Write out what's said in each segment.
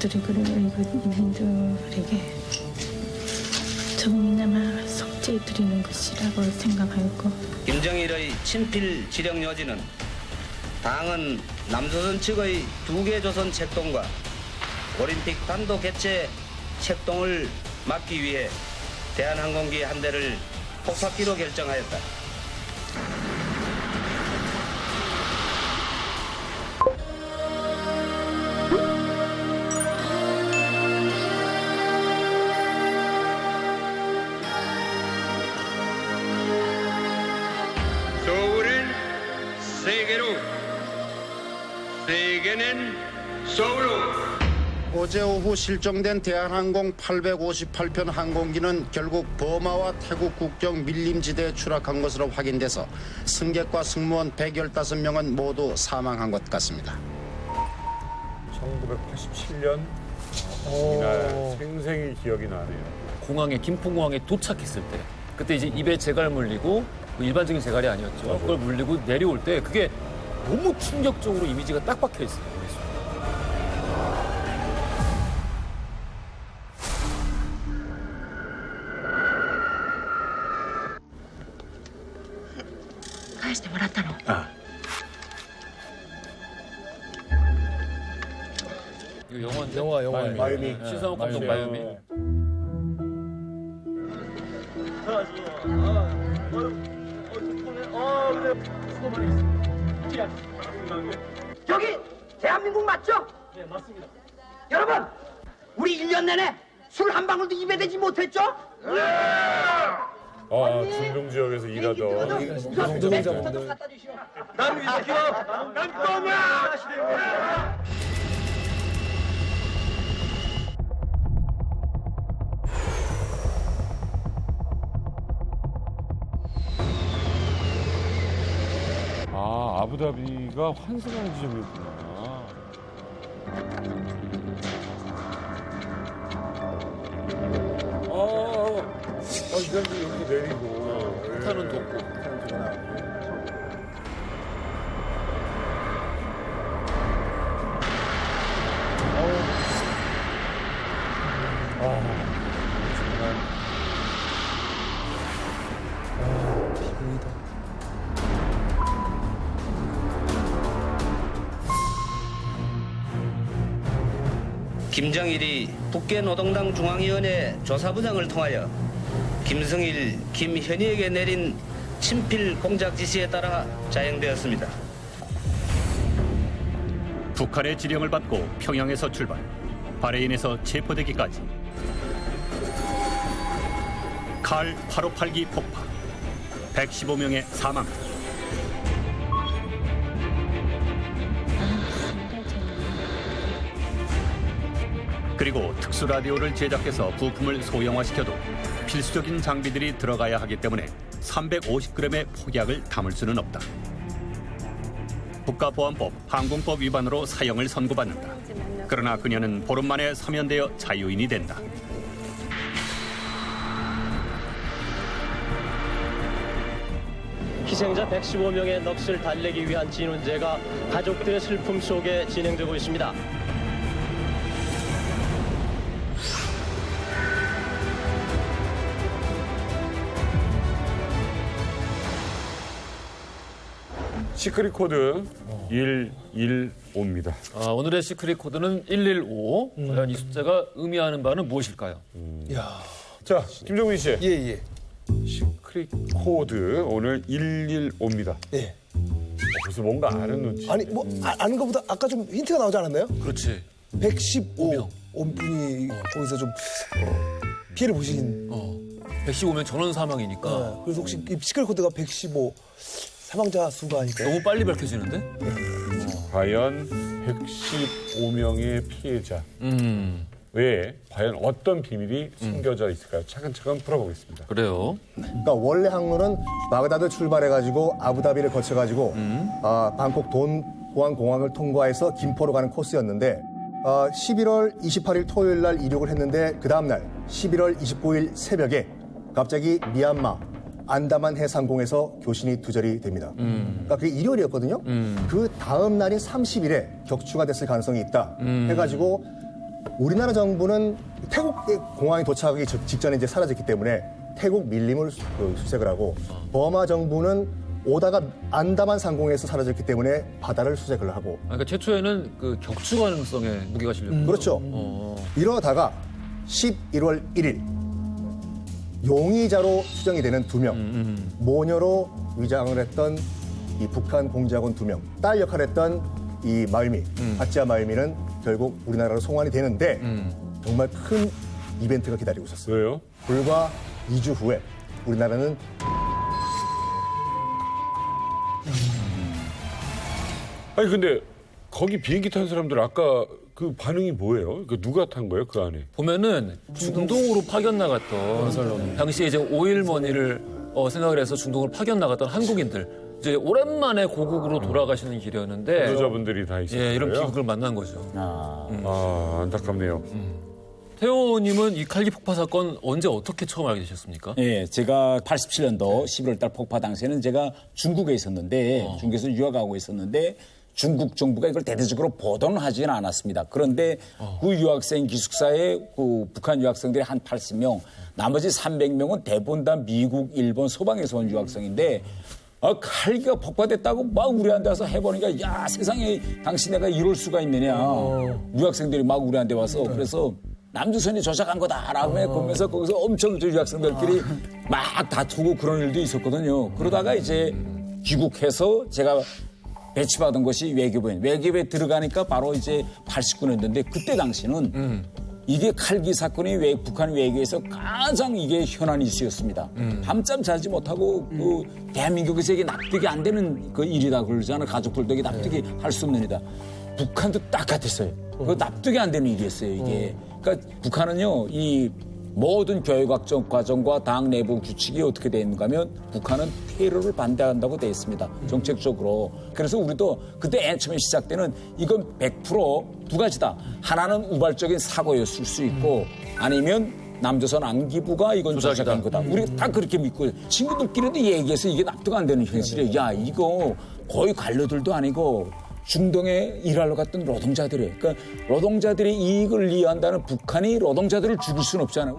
가족들이 그리고 이민들에게 조금이나마 속죄해 드리는 것이라고 생각하였고 김정일의 친필 지령 여지는 당은 남조선 측의 2개 조선 책동과 올림픽 단독 개최 책동을 막기 위해 대한항공기 한 대를 폭파기로 결정하였다. 서울은 세계로, 세계는 서울로. 어제 오후 실종된 대한항공 858편 항공기는 결국 버마와 태국 국경 밀림지대에 추락한 것으로 확인돼서 승객과 승무원 115명은 모두 사망한 것 같습니다. 1987년 이날 생생히 기억이 나네요. 공항에 김포공항에 도착했을 때 그때 이제 입에 재갈 물리고 일반적인 재갈이 아니었죠. 맞아요. 그걸 물리고 내려올 때 그게 너무 충격적으로 이미지가 딱 박혀 있어요. 이거 영화인데? 영화. 마이미. 신상욱 감독 마이미. 여기 대한민국 맞죠? 네, 맞습니다. 여러분, 우리 1년 내내 술 한 방울도 입에 대지 못했죠? 중동 지역에서 일하던 노동자분들 갖다 주시오. 난 위대교, 난 뻔야. 아부다비가 환승하는 지점이었구나. 이 사람들이 여기서 내리고. 폭탄은 돋고. 김정일이 북계노동당 중앙위원회 조사부장을 통하여 김승일, 김현희에게 내린 친필 공작 지시에 따라 자행되었습니다. 북한의 지령을 받고 평양에서 출발, 바레인에서 체포되기까지. 칼 858기 폭파, 115명의 사망. 그리고 특수 라디오를 제작해서 부품을 소형화시켜도 필수적인 장비들이 들어가야 하기 때문에 350g의 폭약을 담을 수는 없다. 국가보안법, 항공법 위반으로 사형을 선고받는다. 그러나 그녀는 보름 만에 사면되어 자유인이 된다. 희생자 115명의 넋을 달래기 위한 진훈제가 가족들의 슬픔 속에 진행되고 있습니다. 시크릿 코드 115입니다. 오늘의 시크릿 코드는 115. 과연 이 숫자가 의미하는 바는 무엇일까요? 자, 김종민 씨. 예. 시크릿 코드 오늘 115입니다. 예. 벌써 뭔가 아는 눈치. 아니 뭐 아는 것보다 아까 좀 힌트가 나오지 않았나요? 그렇지. 115 분이 거기서 좀 피해를 보신. 115면 전원 사망이니까. 그래서 혹시 이 시크릿 코드가 115 사망자 수가 아닐까요? 너무 빨리 밝혀지는데? 과연 115명의 피해자 외에 과연 어떤 비밀이 숨겨져 있을까요? 차근차근 풀어보겠습니다. 그래요. 그러니까 원래 항로는 바그다드 출발해가지고 아부다비를 거쳐가지고 방콕 돈호안 공항을 통과해서 김포로 가는 코스였는데 11월 28일 토요일 날 이륙을 했는데 그 다음 날 11월 29일 새벽에 갑자기 미얀마 안다만 해상공에서 교신이 두절이 됩니다. 그러니까 그게 일요일이었거든요. 그 다음 날인 30일에 격추가 됐을 가능성이 있다. 해가지고 우리나라 정부는 태국 공항에 도착하기 직전에 이제 사라졌기 때문에 태국 밀림을 수색을 하고 버마 정부는 오다가 안다만 상공에서 사라졌기 때문에 바다를 수색을 하고. 그러니까 최초에는 그 격추 가능성에 무게가 실렸고. 그렇죠. 이러다가 11월 1일 용의자로 추정이 되는 2명, 모녀로 위장을 했던 이 북한 공작원 2명, 딸 역할을 했던 이 마유미, 아찌아 마유미는 결국 우리나라로 송환이 되는데 정말 큰 이벤트가 기다리고 있었어요. 왜요? 불과 2주 후에 우리나라는 아니 근데 거기 비행기 탄 사람들 아까 그 반응이 뭐예요? 그 누가 탄 거예요 그 안에? 보면은 중동으로 파견 나갔던 당시에 이제 오일머니를 생각을 해서 중동으로 파견 나갔던 한국인들 이제 오랜만에 고국으로 돌아가시는 길이었는데 유저분들이 다 있었어요. 예, 이런 비극을 만난 거죠. 안타깝네요. 태호님은 이 칼기 폭파 사건 언제 어떻게 처음 알게 되셨습니까? 예, 제가 87년도 11월 달 폭파 당시에는 제가 중국에 있었는데 중국에서 유학하고 있었는데 중국 정부가 이걸 대대적으로 보도는 하지는 않았습니다. 그런데 그 유학생 기숙사에 그 북한 유학생들이 한 80명, 나머지 300명은 대부분 다 미국, 일본, 서방에서 온 유학생인데 칼기가 폭파됐다고 막 우리한테 와서 해보니까 야 세상에 당신 내가 이럴 수가 있느냐. 유학생들이 막 우리한테 와서 그래서 남조선이 조작한 거다라고 보면서 거기서 엄청 유학생들끼리 막 다투고 그런 일도 있었거든요. 그러다가 이제 귀국해서 제가 배치받은 것이 외교부에 들어가니까 바로 이제 89년도인데 그때 당시는 이게 칼기 사건이 북한 외교에서 가장 이게 현안 이슈였습니다. 밤잠 자지 못하고 그 대한민국에서 이게 납득이 안 되는 그 일이다 그러잖아요. 가족들도 이게 납득이 할 수 없는 일이다. 북한도 딱 같았어요. 그 납득이 안 되는 일이었어요, 이게. 그러니까 북한은요, 이 모든 교육 과정과 당 내부 규칙이 어떻게 되어 있는가 하면 북한은 테러를 반대한다고 되어 있습니다. 정책적으로. 그래서 우리도 그때 맨 처음에 시작 때는 이건 100% 두 가지다. 하나는 우발적인 사고였을 수 있고 아니면 남조선 안기부가 이건 조작한 거다. 우리 다 그렇게 믿고 친구들끼리도 얘기해서 이게 납득 안 되는 현실이에요. 야, 이거 거의 관료들도 아니고 중동에 일하러 갔던 노동자들이에요. 그러니까 노동자들의 이익을 이해한다는 북한이 노동자들을 죽일 수는 없잖아요.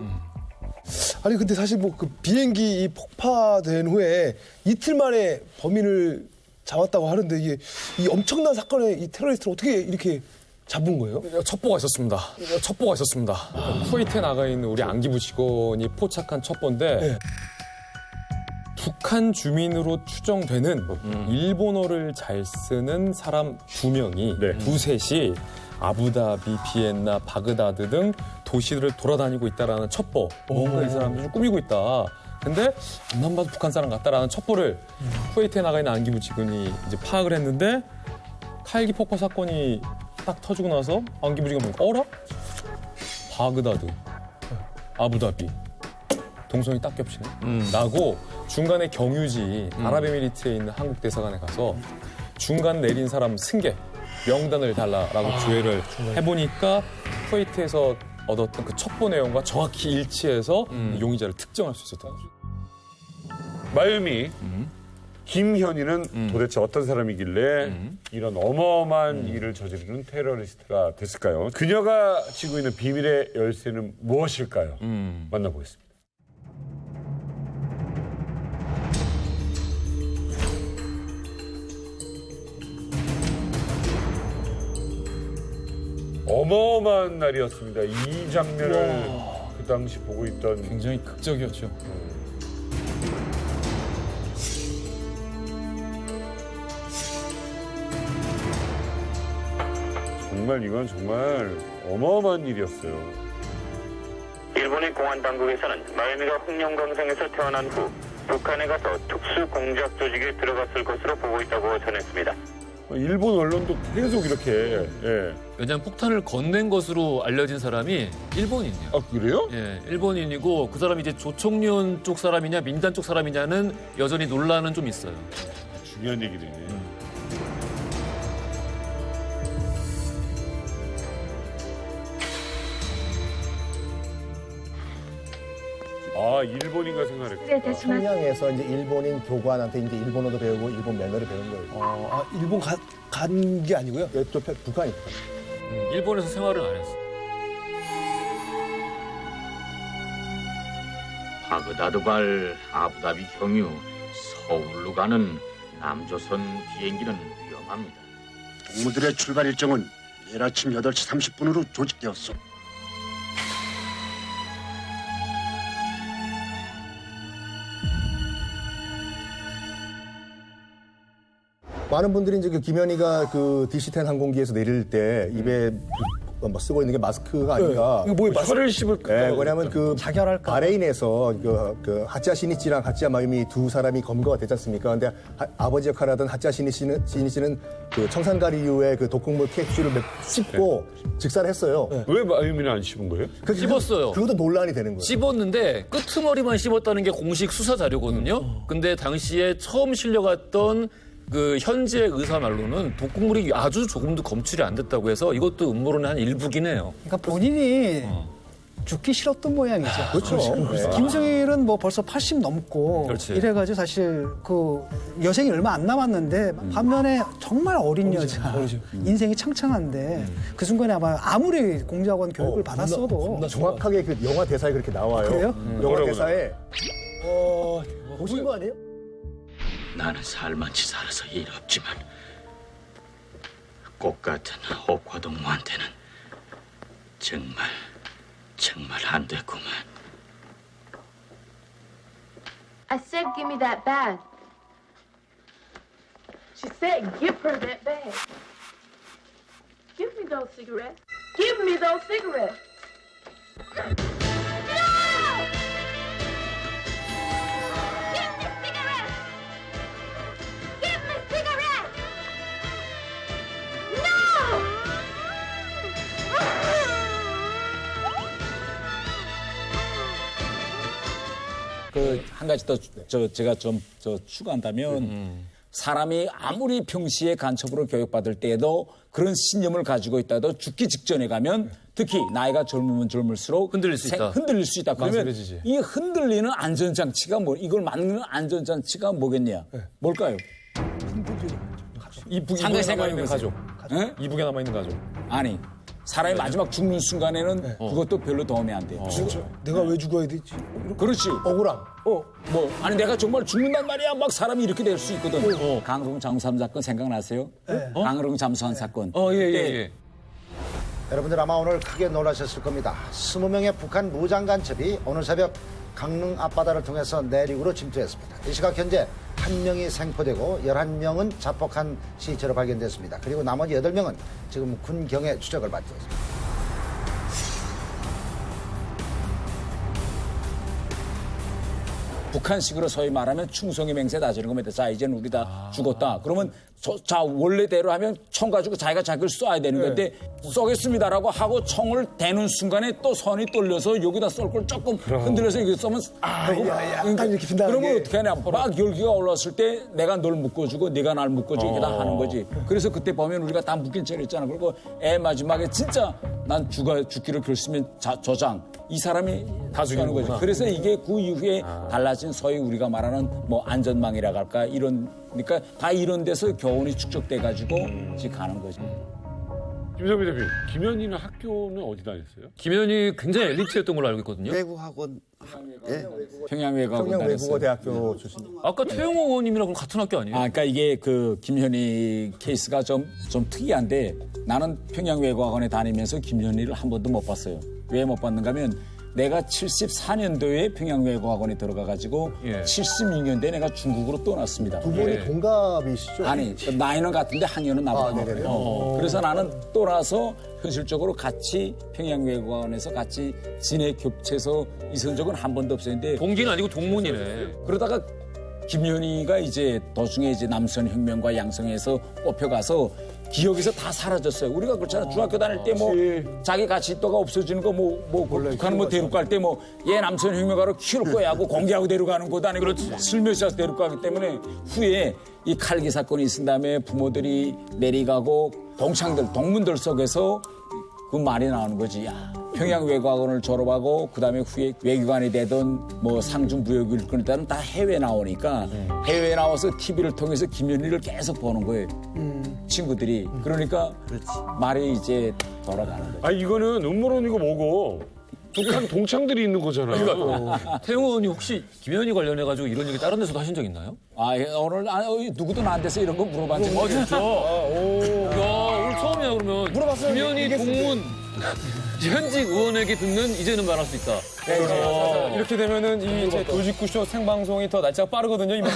아니 근데 사실 뭐 그 비행기 이 폭파된 후에 이틀 만에 범인을 잡았다고 하는데 이게 이 엄청난 사건에 이 테러리스트를 어떻게 이렇게 잡은 거예요? 첩보가 있었습니다. 쿠웨이트에 나가 있는 우리 안기부 직원이 포착한 첩보인데 네. 북한 주민으로 추정되는 일본어를 잘 쓰는 사람 2명이 두셋이 아부다비, 비엔나, 바그다드 등 도시들을 돌아다니고 있다라는 첩보. 뭔가 이 사람들을 꾸미고 있다. 근데 앞만 봐도 북한 사람 같다라는 첩보를 쿠웨이트에 나가 있는 안기부 직원이 이제 파악을 했는데 칼기 폭파 사건이 딱 터지고 나서 안기부 직원이 보니까 어라? 바그다드, 아부다비. 동선이 딱 겹치네. 나고 중간에 경유지 아랍에미리트에 있는 한국 대사관에 가서 중간 내린 사람 승객 명단을 달라라고 주회를 해보니까 쿠웨이트에서 얻었던 그 첩보 내용과 정확히 일치해서 용의자를 특정할 수 있었다. 마유미, 김현희는 도대체 어떤 사람이길래 이런 어마어마한 일을 저지르는 테러리스트가 됐을까요? 그녀가 쥐고 있는 비밀의 열쇠는 무엇일까요? 만나보겠습니다. 어마어마한 날이었습니다. 이 장면을 그 당시 보고 있던 굉장히 극적이었죠. 정말 이건 정말 어마어마한 일이었어요. 일본의 공안 당국에서는 마유미가 흑룡강성에서 태어난 후 북한에 가서 특수 공작 조직에 들어갔을 것으로 보고 있다고 전했습니다. 일본 언론도 계속 이렇게. 왜냐하면 폭탄을 건넨 것으로 알려진 사람이 일본인이에요. 아 그래요? 예, 일본인이고 그 사람이 이제 조총련 쪽 사람이냐 민단 쪽 사람이냐는 여전히 논란은 좀 있어요. 중요한 얘기네. 아 일본인가 생각했구나. 청량에서 이제 일본인 교관한테 이제 일본어도 배우고 일본 면허를 배운 거예요. 일본 간 게 아니고요? 북한이. 일본에서 생활은 안 했어. 바그다드발 아부다비 경유 서울로 가는 남조선 비행기는 위험합니다. 동무들의 출발 일정은 내일 아침 8시 30분으로 조직되었소. 많은 분들이 이제 그 김현희가 그 DC-10 항공기에서 내릴 때 입에 뭐 쓰고 있는 게 마스크가 아닌가. 이거 뭐예요? 혀를 씹을까? 네, 왜냐하면 그 바레인에서 그 하찌아 시니치랑 하찌아 마유미 두 사람이 검거가 됐지 않습니까? 근데 아버지 역할을 하던 하찌아 시니치는 그 청산가리유의 그 독극물 캡슐을 씹고 직사를 했어요. 왜 마유미는 안 씹은 거예요? 씹었어요. 그것도 논란이 되는 거예요. 씹었는데 끄트머리만 씹었다는 게 공식 수사 자료거든요. 근데 당시에 처음 실려갔던 그 현재 의사 말로는 독극물이 아주 조금도 검출이 안 됐다고 해서 이것도 음모론의 한 일부긴 해요. 그러니까 본인이 죽기 싫었던 모양이죠. 그렇죠. 네. 김성일은 뭐 벌써 80 넘고 그렇지. 이래가지고 사실 그 여생이 얼마 안 남았는데 반면에 정말 어린 여자, 인생이 창창한데 그 순간에 아무리 공작원 교육을 받았어도 정확하게 그 영화 대사에 그렇게 나와요. 그래요? 영화 대사에 보신 거 아니에요? 나는 살만치 살아서 일 없지만 꽃 같은 옥화동무한테는 정말 안 됐구만. I said give me that bag. She said give her that bag. Give me those cigarettes. Give me those cigarettes. 그 한 가지 더 제가 좀 추가한다면 사람이 아무리 평시에 간첩으로 교육받을 때에도 그런 신념을 가지고 있다도 죽기 직전에 가면 특히 나이가 젊으면 젊을수록 흔들릴 수 있다. 흔들릴 수 있다. 그러면 망설여지지. 이 흔들리는 안전장치가 이걸 막는 안전장치가 뭐겠냐? 뭘까요? 이북에 상당히 남아있는 생각해보세요. 가족. 이북에 남아있는 가족. 아니. 사람이 마지막 죽는 순간에는 그것도 별로 도움이 안 돼. 내가 왜 죽어야 되지? 그렇지. 억울함. 아니 내가 정말 죽는단 말이야. 막 사람이 이렇게 될 수 있거든. 강릉 잠수함 사건 생각나세요? 강릉 잠수함 사건. 예. 여러분들 아마 오늘 크게 놀라셨을 겁니다. 20명의 북한 무장 간첩이 오늘 새벽 강릉 앞바다를 통해서 내륙으로 침투했습니다. 이 시각 현재 1명이 생포되고 11명은 자폭한 시체로 발견됐습니다. 그리고 나머지 8명은 지금 군경의 추적을 받고 있습니다. 북한식으로 소위 말하면 충성의 맹세 다지는 겁니다. 자, 이제는 우리 다 죽었다. 그러면 자, 원래대로 하면 총 가지고 자기가 자기를 쏴야 되는 건데 쏘겠습니다라고 하고 총을 대는 순간에 또 선이 떨려서 여기다 쏠 걸 조금 흔들려서 이렇게 쏘면 약간 이렇게 빈다는 그러면 게. 어떻게 하냐. 막 열기가 올라왔을 때 내가 널 묶어주고 네가 날 묶어주고 이렇게 다 하는 거지. 그래서 그때 보면 우리가 다 묶인 채로 있잖아. 그리고 마지막에 진짜 난 죽기로 결심한 저장. 이 사람이 다 죽이는 거지. 그래서 이게 그 이후에 달라진 소위 우리가 말하는 뭐 안전망이라고 할까 그러니까 다 이런 데서 교훈이 축적돼 가지고 지금 가는 거지. 김성민 대표, 김현희는 학교는 어디 다녔어요? 김현희 굉장히 엘리트였던 걸로 알고 있거든요. 외국학원. 평양외국어대학교 출신. 아까 태영호 의원님이랑 같은 학교 아니에요? 그러니까 이게 그 김현희 케이스가 좀 특이한데 나는 평양외국학원에 다니면서 김현희를 한 번도 못 봤어요. 왜 못 봤는가 하면 내가 74년도에 평양외국학원에 들어가가지고 76년도에 내가 중국으로 떠났습니다. 두 분이 동갑이시죠? 아니, 나이는 같은데 학년은 나보다 높아요. 그래서 나는 떠나서 현실적으로 같이 평양외국학원에서 같이 진해 겹쳐서 있은 적은 한 번도 없었는데 동기는 아니고 동문이네. 그러다가 김현희가 이제 도중에 이제 남선혁명과 양성에서 뽑혀가서 기억에서 다 사라졌어요. 우리가 그렇잖아. 중학교 다닐 때 뭐 자기 가치도가 없어지는 거 북한 뭐 데려갈 때 뭐 얘 남선혁명가로 키울 거야 하고 공개하고 데려가는 것도 아니고 슬며시 데려가기 때문에 후에 이 칼기 사건이 있은 다음에 부모들이 내려가고 동문들 속에서 그 말이 나오는 거지. 야, 평양외국학원을 졸업하고 그다음에 후에 외교관이 되던 뭐 상중부역을 그런 때는 다 해외 나오니까 해외에 나와서 TV를 통해서 김현희를 계속 보는 거예요. 친구들이. 그러니까 말이 이제 돌아가는 거죠. 이거는 음모론이고 뭐고 북한 동창들이 있는 거잖아요. 그러니까 태용 의원이 혹시 김현희 관련해가지고 이런 얘기 다른 데서도 하신 적 있나요? 오늘 누구도 나한테서 이런 거 물어본 적이 아 진짜? 야 오늘 처음이야 그러면. 물어봤어요. 김현희 동문 현직 의원에게 듣는 이제는 말할 수 있다. 이렇게 되면은 이 돌직구쇼 생방송이 더 날짜가 빠르거든요, 이만.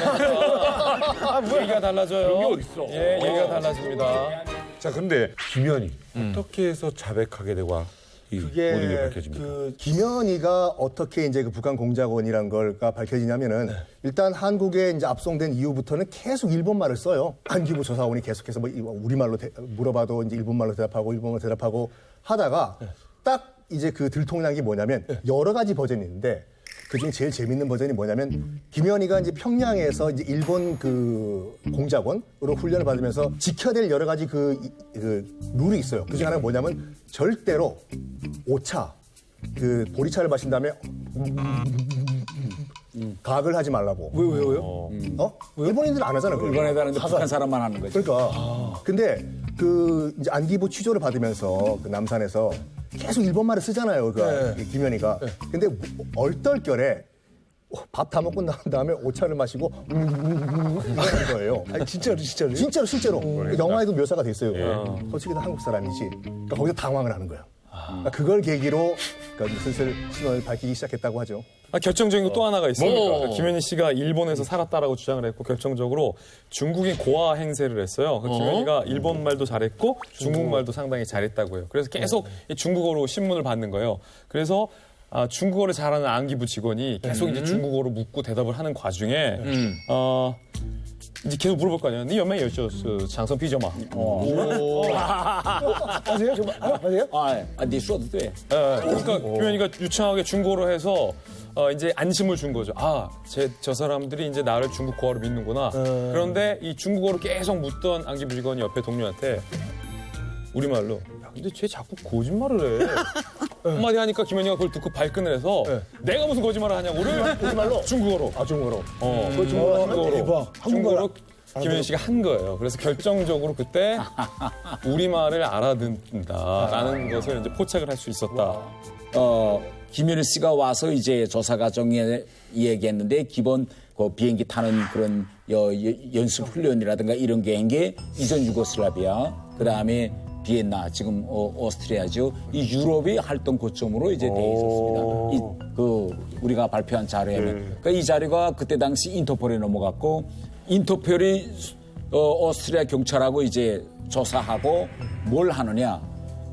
얘기가 달라져요. 그런 게 어딨어. 예, 얘기가 달라집니다. 자, 근데 김현희 어떻게 해서 자백하게 되고 이 모든 게 그게 밝혀집니까? 김현희가 어떻게 이제 그 북한 공작원이란 걸가 밝혀지냐면은 일단 한국에 이제 압송된 이후부터는 계속 일본말을 써요. 안기부 조사원이 계속해서 뭐 우리말로 물어봐도 이제 일본말로 대답하고 일본말로 대답하고 하다가 딱 이제 그 들통난 게 뭐냐면 여러 가지 버전이 있는데 그중에 제일 재밌는 버전이 뭐냐면 김현희가 이제 평양에서 이제 일본 그 공작원으로 훈련을 받으면서 지켜야 될 여러 가지 그 룰이 있어요. 그중에 하나가 뭐냐면 절대로 오차, 그 보리차를 마신 다음에 각을 하지 말라고. 왜요? 일본인들은 안 하잖아요. 일본에도 하는데 북한 사람만 하는 거지. 그러니까. 근데 그 이제 안기부 취조를 받으면서 그 남산에서 계속 일본말을 쓰잖아요. 그 김현희가. 근데 얼떨결에 밥 다 먹고 난 다음에 오차를 마시고 이러는 거예요. 아니, 진짜로? 실제로. 영화에도 묘사가 됐어요. 솔직히 다 한국 사람이지. 그러니까 거기서 당황을 하는 거예요. 그러니까 그걸 계기로 그러니까 슬슬 신원을 밝히기 시작했다고 하죠. 결정적인 거 또 하나가 있습니다. 그러니까 김현희 씨가 일본에서 살았다라고 주장을 했고 결정적으로 중국인 고아 행세를 했어요. 김현희가 일본말도 잘했고 중국말도 상당히 잘했다고 해요. 그래서 계속 중국어로 신문을 받는 거예요. 그래서 중국어를 잘하는 안기부 직원이 계속 이제 중국어로 묻고 대답을 하는 과중에 이제 계속 물어볼 거 아니에요. 네 연매 열셔스 장성 피저마. 아세요? 아세요? 네 수어도 돼. 그러니까 김현희가 유창하게 중국어로 해서 이제 안심을 준 거죠. 저 사람들이 이제 나를 중국 고아로 믿는구나. 그런데 이 중국어로 계속 묻던 안기부 직원이 옆에 동료한테 우리말로 야, 근데 쟤 자꾸 거짓말을 해. 한마디 하니까 김현희가 그걸 듣고 발끈을 해서 내가 무슨 거짓말을 하냐고를 거짓말로? 중국어로. 중국어로. 중국어로 김현희 씨가 한 거예요. 그래서 결정적으로 그때 우리말을 알아듣는다라는 것을 이제 포착을 할 수 있었다. 김현희 씨가 와서 이제 조사 과정에 얘기했는데 기본 그 비행기 타는 그런 연습 훈련이라든가 이런 게 한 게 이전 유고슬라비아, 그 다음에 비엔나, 지금 오스트리아죠. 이 유럽이 활동 고점으로 이제 돼 있었습니다. 우리가 발표한 자료에는. 그러니까 이 자료가 그때 당시 인터폴에 넘어갔고 인터폴이 오스트리아 경찰하고 이제 조사하고 뭘 하느냐.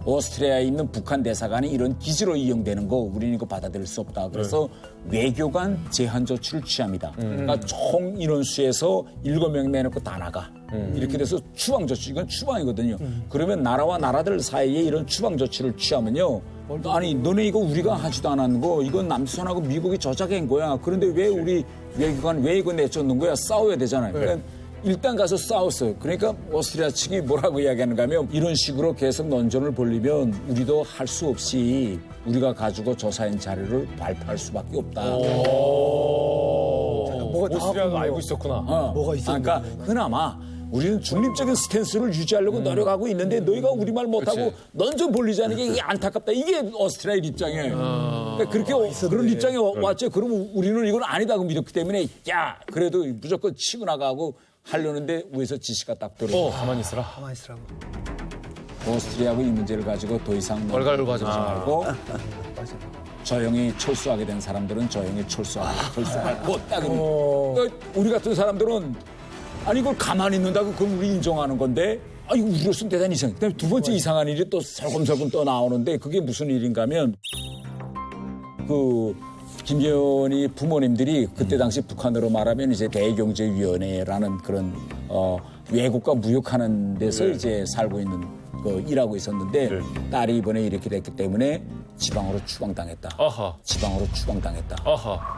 오스트리아에 있는 북한 대사관이 이런 기지로 이용되는 거 우리는 이거 받아들일 수 없다. 그래서 외교관 제한 조치를 취합니다. 그러니까 총 인원수에서 7명 내놓고 다 나가. 이렇게 돼서 추방 조치, 이건 추방이거든요. 그러면 나라와 나라들 사이에 이런 추방 조치를 취하면요. 아니 너네 이거 우리가 하지도 않았는 거 이건 남수선하고 미국이 조작한 거야. 그런데 왜 우리 외교관 왜 이거 내쫓는 거야? 싸워야 되잖아요. 그러니까 일단 가서 싸웠어요. 그러니까 오스트리아 측이 뭐라고 이야기하는가 하면 이런 식으로 계속 논전을 벌리면 우리도 할 수 없이 우리가 가지고 조사한 자료를 발표할 수밖에 없다. 오스트리아가 알고 있었구나. 뭐가 있었나? 그러니까 그나마 우리는 중립적인 스탠스를 유지하려고 노력하고 있는데 너희가 우리말 못하고 논전 벌리자는 게 이게 안타깝다. 이게 오스트리아의 입장이에요. 그러니까 그렇게 그런 입장에 왔죠. 그러면 우리는 이건 아니다고 믿었기 때문에 야 그래도 무조건 치고 나가고 하려는데 위에서 지시가 딱 들어오고 가만히 있으라. 가만히 있으라고. 오스트리아하고 이 문제를 가지고 더 이상 얼갈을 하지 말고 조용히 철수하게 된 사람들은 조용히 철수하고 딱 그러니까 우리 같은 사람들은 아니 이걸 가만히 있는다고 그럼 우리 인정하는 건데 이거 우리로서는 대단히 이상해. 그다음에 두 번째 이상한 일이 또 설금설금 또 나오는데 그게 무슨 일인가 하면 김현희 부모님들이 그때 당시 북한으로 말하면 이제 대경제위원회라는 그런 외국과 무역하는 데서 이제 살고 있는 일하고 있었는데 딸이 이번에 이렇게 됐기 때문에 지방으로 추방당했다. 지방으로 추방당했다.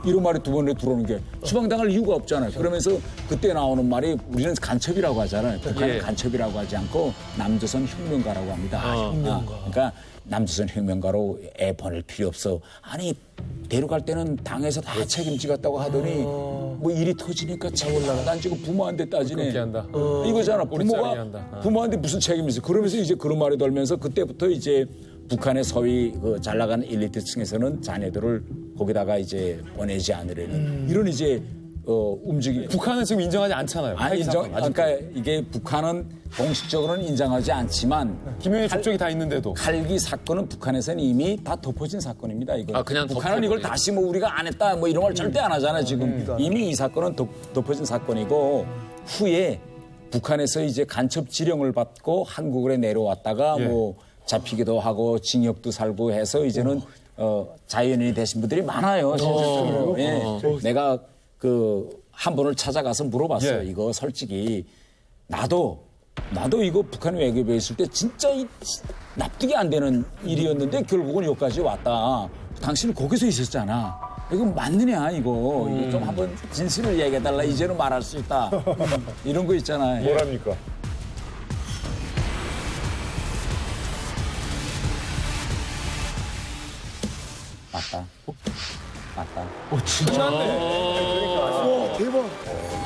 이런 말이 두 번에 들어오는 게 추방당할 이유가 없잖아요. 그러면서 그때 나오는 말이 우리는 간첩이라고 하잖아요. 북한은 간첩이라고 하지 않고 남조선 혁명가라고 합니다. 그러니까 남조선 혁명가로 애 보낼 필요 없어. 아니 데려갈 때는 당에서 다 책임지겠다고 하더니 뭐 일이 터지니까 책임을 안 지고 부모한테 따지네. 이거잖아. 부모가 부모한테 무슨 책임이 있어. 그러면서 이제 그런 말이 돌면서 그때부터 이제 북한의 소위 그 잘 나가는 엘리트층에서는 자녀들을 거기다가 이제 보내지 않으려는 이런 이제 움직임. 북한은 지금 인정하지 않잖아요. 그러니까 이게 북한은 공식적으로는 인정하지 않지만 김영애 족적이 다 있는데도 칼기 사건은 북한에서는 이미 다 덮어진 사건입니다. 이거. 그냥 북한은 이걸 다시 뭐 우리가 안 했다 뭐 이런 걸 절대 안 하잖아요. 지금 이미 이 사건은 덮어진 사건이고 후에 북한에서 이제 간첩 지령을 받고 한국으로 내려왔다가 뭐 잡히기도 하고 징역도 살고 해서 이제는 자연인이 되신 분들이 많아요. 실질적으로. 내가 한 분을 찾아가서 물어봤어요. 이거 솔직히 나도 이거 북한 외교부에 있을 때 진짜 납득이 안 되는 일이었는데 결국은 여기까지 왔다. 당신은 거기서 있었잖아. 이거 맞느냐 이거 좀 한번 진실을 얘기해달라. 이제는 말할 수 있다. 이런 거 있잖아요. 뭐랍니까? 맞다. 진짜네. 대박.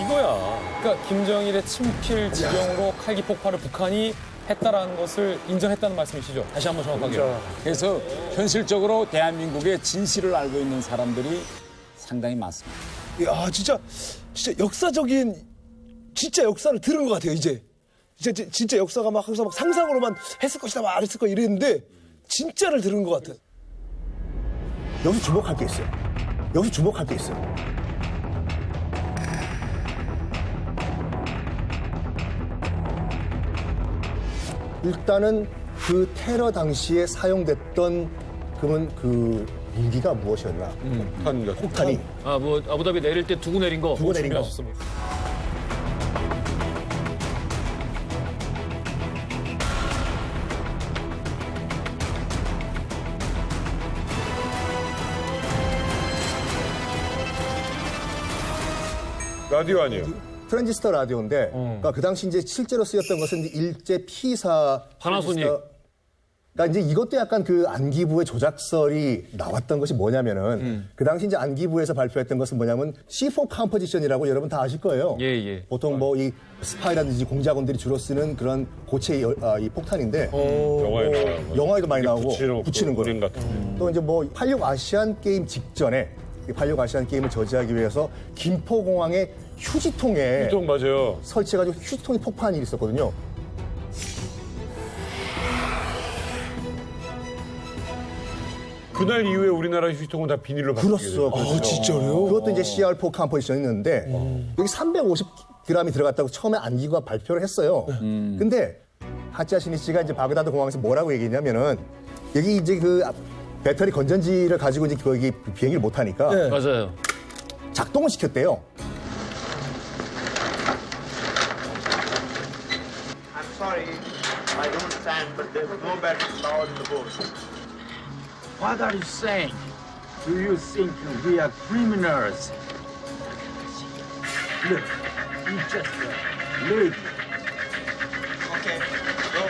이거야. 그러니까 김정일의 친필 지령으로 칼기 폭발을 북한이 했다라는 것을 인정했다는 말씀이시죠? 다시 한번 정확하게. 그래서 현실적으로 대한민국의 진실을 알고 있는 사람들이 상당히 많습니다. 야, 진짜 역사적인 진짜 역사를 들은 것 같아요. 이제 진짜 역사가 막 항상 막 상상으로만 했을 것이다, 막 안 했을 거 이랬는데 진짜를 들은 것 같아. 여기서 주목할 게 있어요. 일단은 그 테러 당시에 사용됐던 그 무기가 무엇이었나? 폭탄이. 뭐 아부다비 내릴 때 두고 내린 거. 두고 내린 거. 라디오 아니에요? 트랜지스터 라디오인데, 그러니까 그 당시 이제 실제로 쓰였던 것은 일제 P사 파나소닉. 그러니까 이제 이것도 약간 그 안기부의 조작설이 나왔던 것이 뭐냐면은 그 당시 이제 안기부에서 발표했던 것은 뭐냐면 C4 컴포지션이라고 여러분 다 아실 거예요. 예. 보통 뭐 이 스파이라든지 공작원들이 주로 쓰는 그런 고체 이 폭탄인데 영화에 나와요. 영화에도 많이 나오고 붙이는 거예요. 또 이제 뭐 86 아시안 게임 직전에 86 아시안 게임을 저지하기 위해서 김포공항의 휴지통에 맞아요. 설치해가지고 휴지통이 폭파한 일이 있었거든요. 그날 이후에 우리나라 휴지통은 다 비닐로 바뀌게 그렇죠. 됐어요. 진짜로요? 그것도 이제 CR4 컴포지션이 있는데 여기 350g이 들어갔다고 처음에 안기부가 발표를 했어요. 근데 하치아 시니치가 이제 바그다드 공항에서 뭐라고 얘기했냐면은 여기 이제 그 배터리 건전지를 가지고 이제 거기 비행기를 못 하니까 맞아요. 작동을 시켰대요. I'm sorry, I don't stand, but there's no better law in the book. What are you saying? Do you think we are criminals? Look, we just live. Okay, go.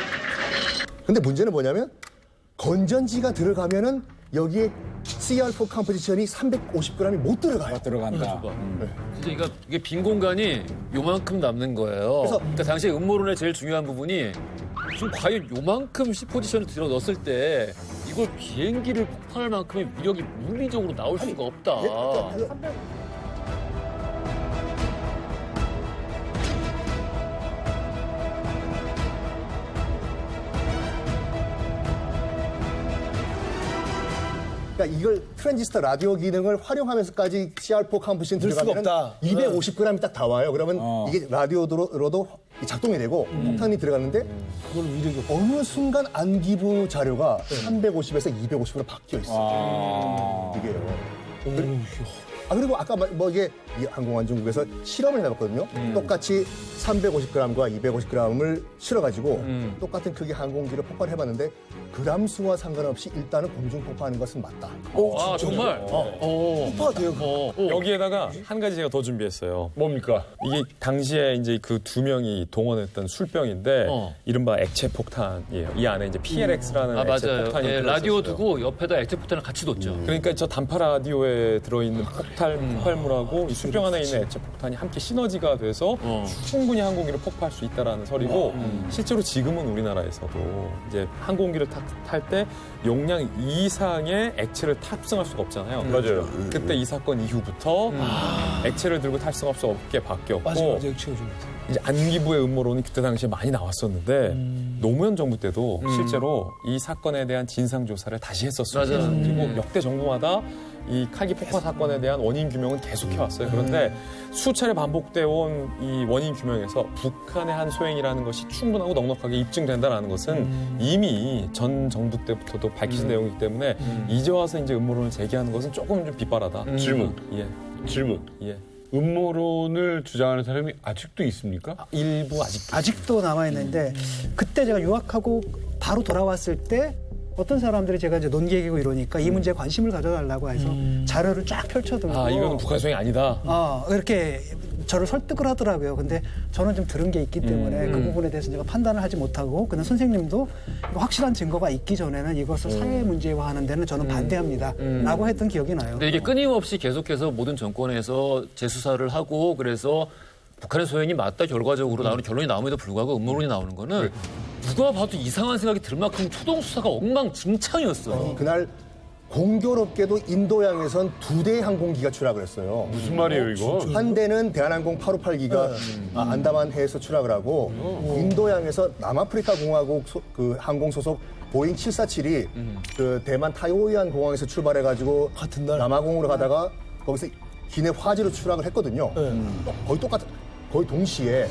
근데 문제는 뭐냐면 건전지가 들어가면은 여기에 CR4 컴포지션이 350g이 못 들어가요. 들어간다. 진짜 이게 빈 공간이 요만큼 남는 거예요. 그러니까 당시에 음모론의 제일 중요한 부분이 지금 과연 요만큼 C 포지션을 들어 넣었을 때 이걸 비행기를 폭발할 만큼의 위력이 물리적으로 나올 수가 없다. 그러니까 이걸 트랜지스터 라디오 기능을 활용하면서까지 CR4 컴포지션 넣을 수가 들어가면 없다. 250g이 딱 다 와요. 그러면 이게 라디오로도 작동이 되고 폭탄이 들어갔는데 그걸 위력이 어느 순간 안기부 자료가 350에서 250으로 바뀌어 있어요. 이게요. 그리고 아까 뭐 이게 이 항공안전국에서 실험을 해봤거든요. 똑같이 350g과 250g을 실어가지고 똑같은 크기 항공기를 폭발해봤는데 그람 수와 상관없이 일단은 공중 폭파하는 것은 맞다. 아 정말? 폭파가 돼요. 여기에다가 한 가지 제가 더 준비했어요. 뭡니까? 이게 당시에 이제 그 두 명이 동원했던 술병인데 이른바 액체 폭탄이에요. 이 안에 이제 PLX라는 액체 맞아요. 폭탄이 라디오 들어있었어요. 두고 옆에다 액체 폭탄을 같이 뒀죠. 그러니까 저 단파 라디오에 수표에 들어있는 폭발물하고 이 수평 안에 있는 액체 폭탄이 함께 시너지가 돼서 충분히 항공기를 폭파할 수 있다라는 설이고 실제로 지금은 우리나라에서도 이제 항공기를 탈 때 용량 이상의 액체를 탑승할 수가 없잖아요. 맞아요. 그때 이 사건 이후부터 액체를 들고 탑승할 수 없게 바뀌었고 맞아요. 액체가 좀. 이제 안기부의 음모론이 그때 당시에 많이 나왔었는데 노무현 정부 때도 실제로 이 사건에 대한 진상 조사를 다시 했었어요. 맞아요. 그리고 역대 정부마다 이 카기 폭파 사건에 대한 원인 규명은 계속해 왔어요. 그런데 수차례 반복돼 온 이 원인 규명에서 북한의 한 소행이라는 것이 충분하고 넉넉하게 입증된다라는 것은 이미 전 정부 때부터도 밝혀진 내용이기 때문에 이제 와서 이제 음모론을 제기하는 것은 조금 좀 빗발하다. 질문. 예. 질문. 예. 음모론을 주장하는 사람이 아직도 있습니까? 일부 아직도 남아 있는데 그때 제가 유학하고 바로 돌아왔을 때 어떤 사람들이 제가 이제 논객이고 이러니까 이 문제에 관심을 가져달라고 해서 자료를 쫙 펼쳐들고 이거는 북한 소행이 아니다. 이렇게 저를 설득을 하더라고요. 근데 저는 좀 들은 게 있기 때문에 그 부분에 대해서 제가 판단을 하지 못하고 그냥 선생님도 확실한 증거가 있기 전에는 이것을 사회 문제화하는 데는 저는 반대합니다. 라고 했던 기억이 나요. 근데 이게 끊임없이 계속해서 모든 정권에서 재수사를 하고 그래서 북한의 소행이 맞다 결과적으로 나오는 결론이 나옴에도 불구하고 음모론이 나오는 거는 누가 봐도 이상한 생각이 들 만큼 초동 수사가 엉망진창이었어요. 그날 공교롭게도 인도양에선 2대의 항공기가 추락을 했어요. 무슨 말이에요, 이거? 한 대는 대한항공 858기가 안다만해에서 추락을 하고 인도양에서 남아프리카 공화국 그 항공 소속 보잉 747이 그 대만 타이오이안 공항에서 출발해가지고 같은 날 남아공으로 가다가 거기서 기내 화재로 추락을 했거든요. 거의 동시에.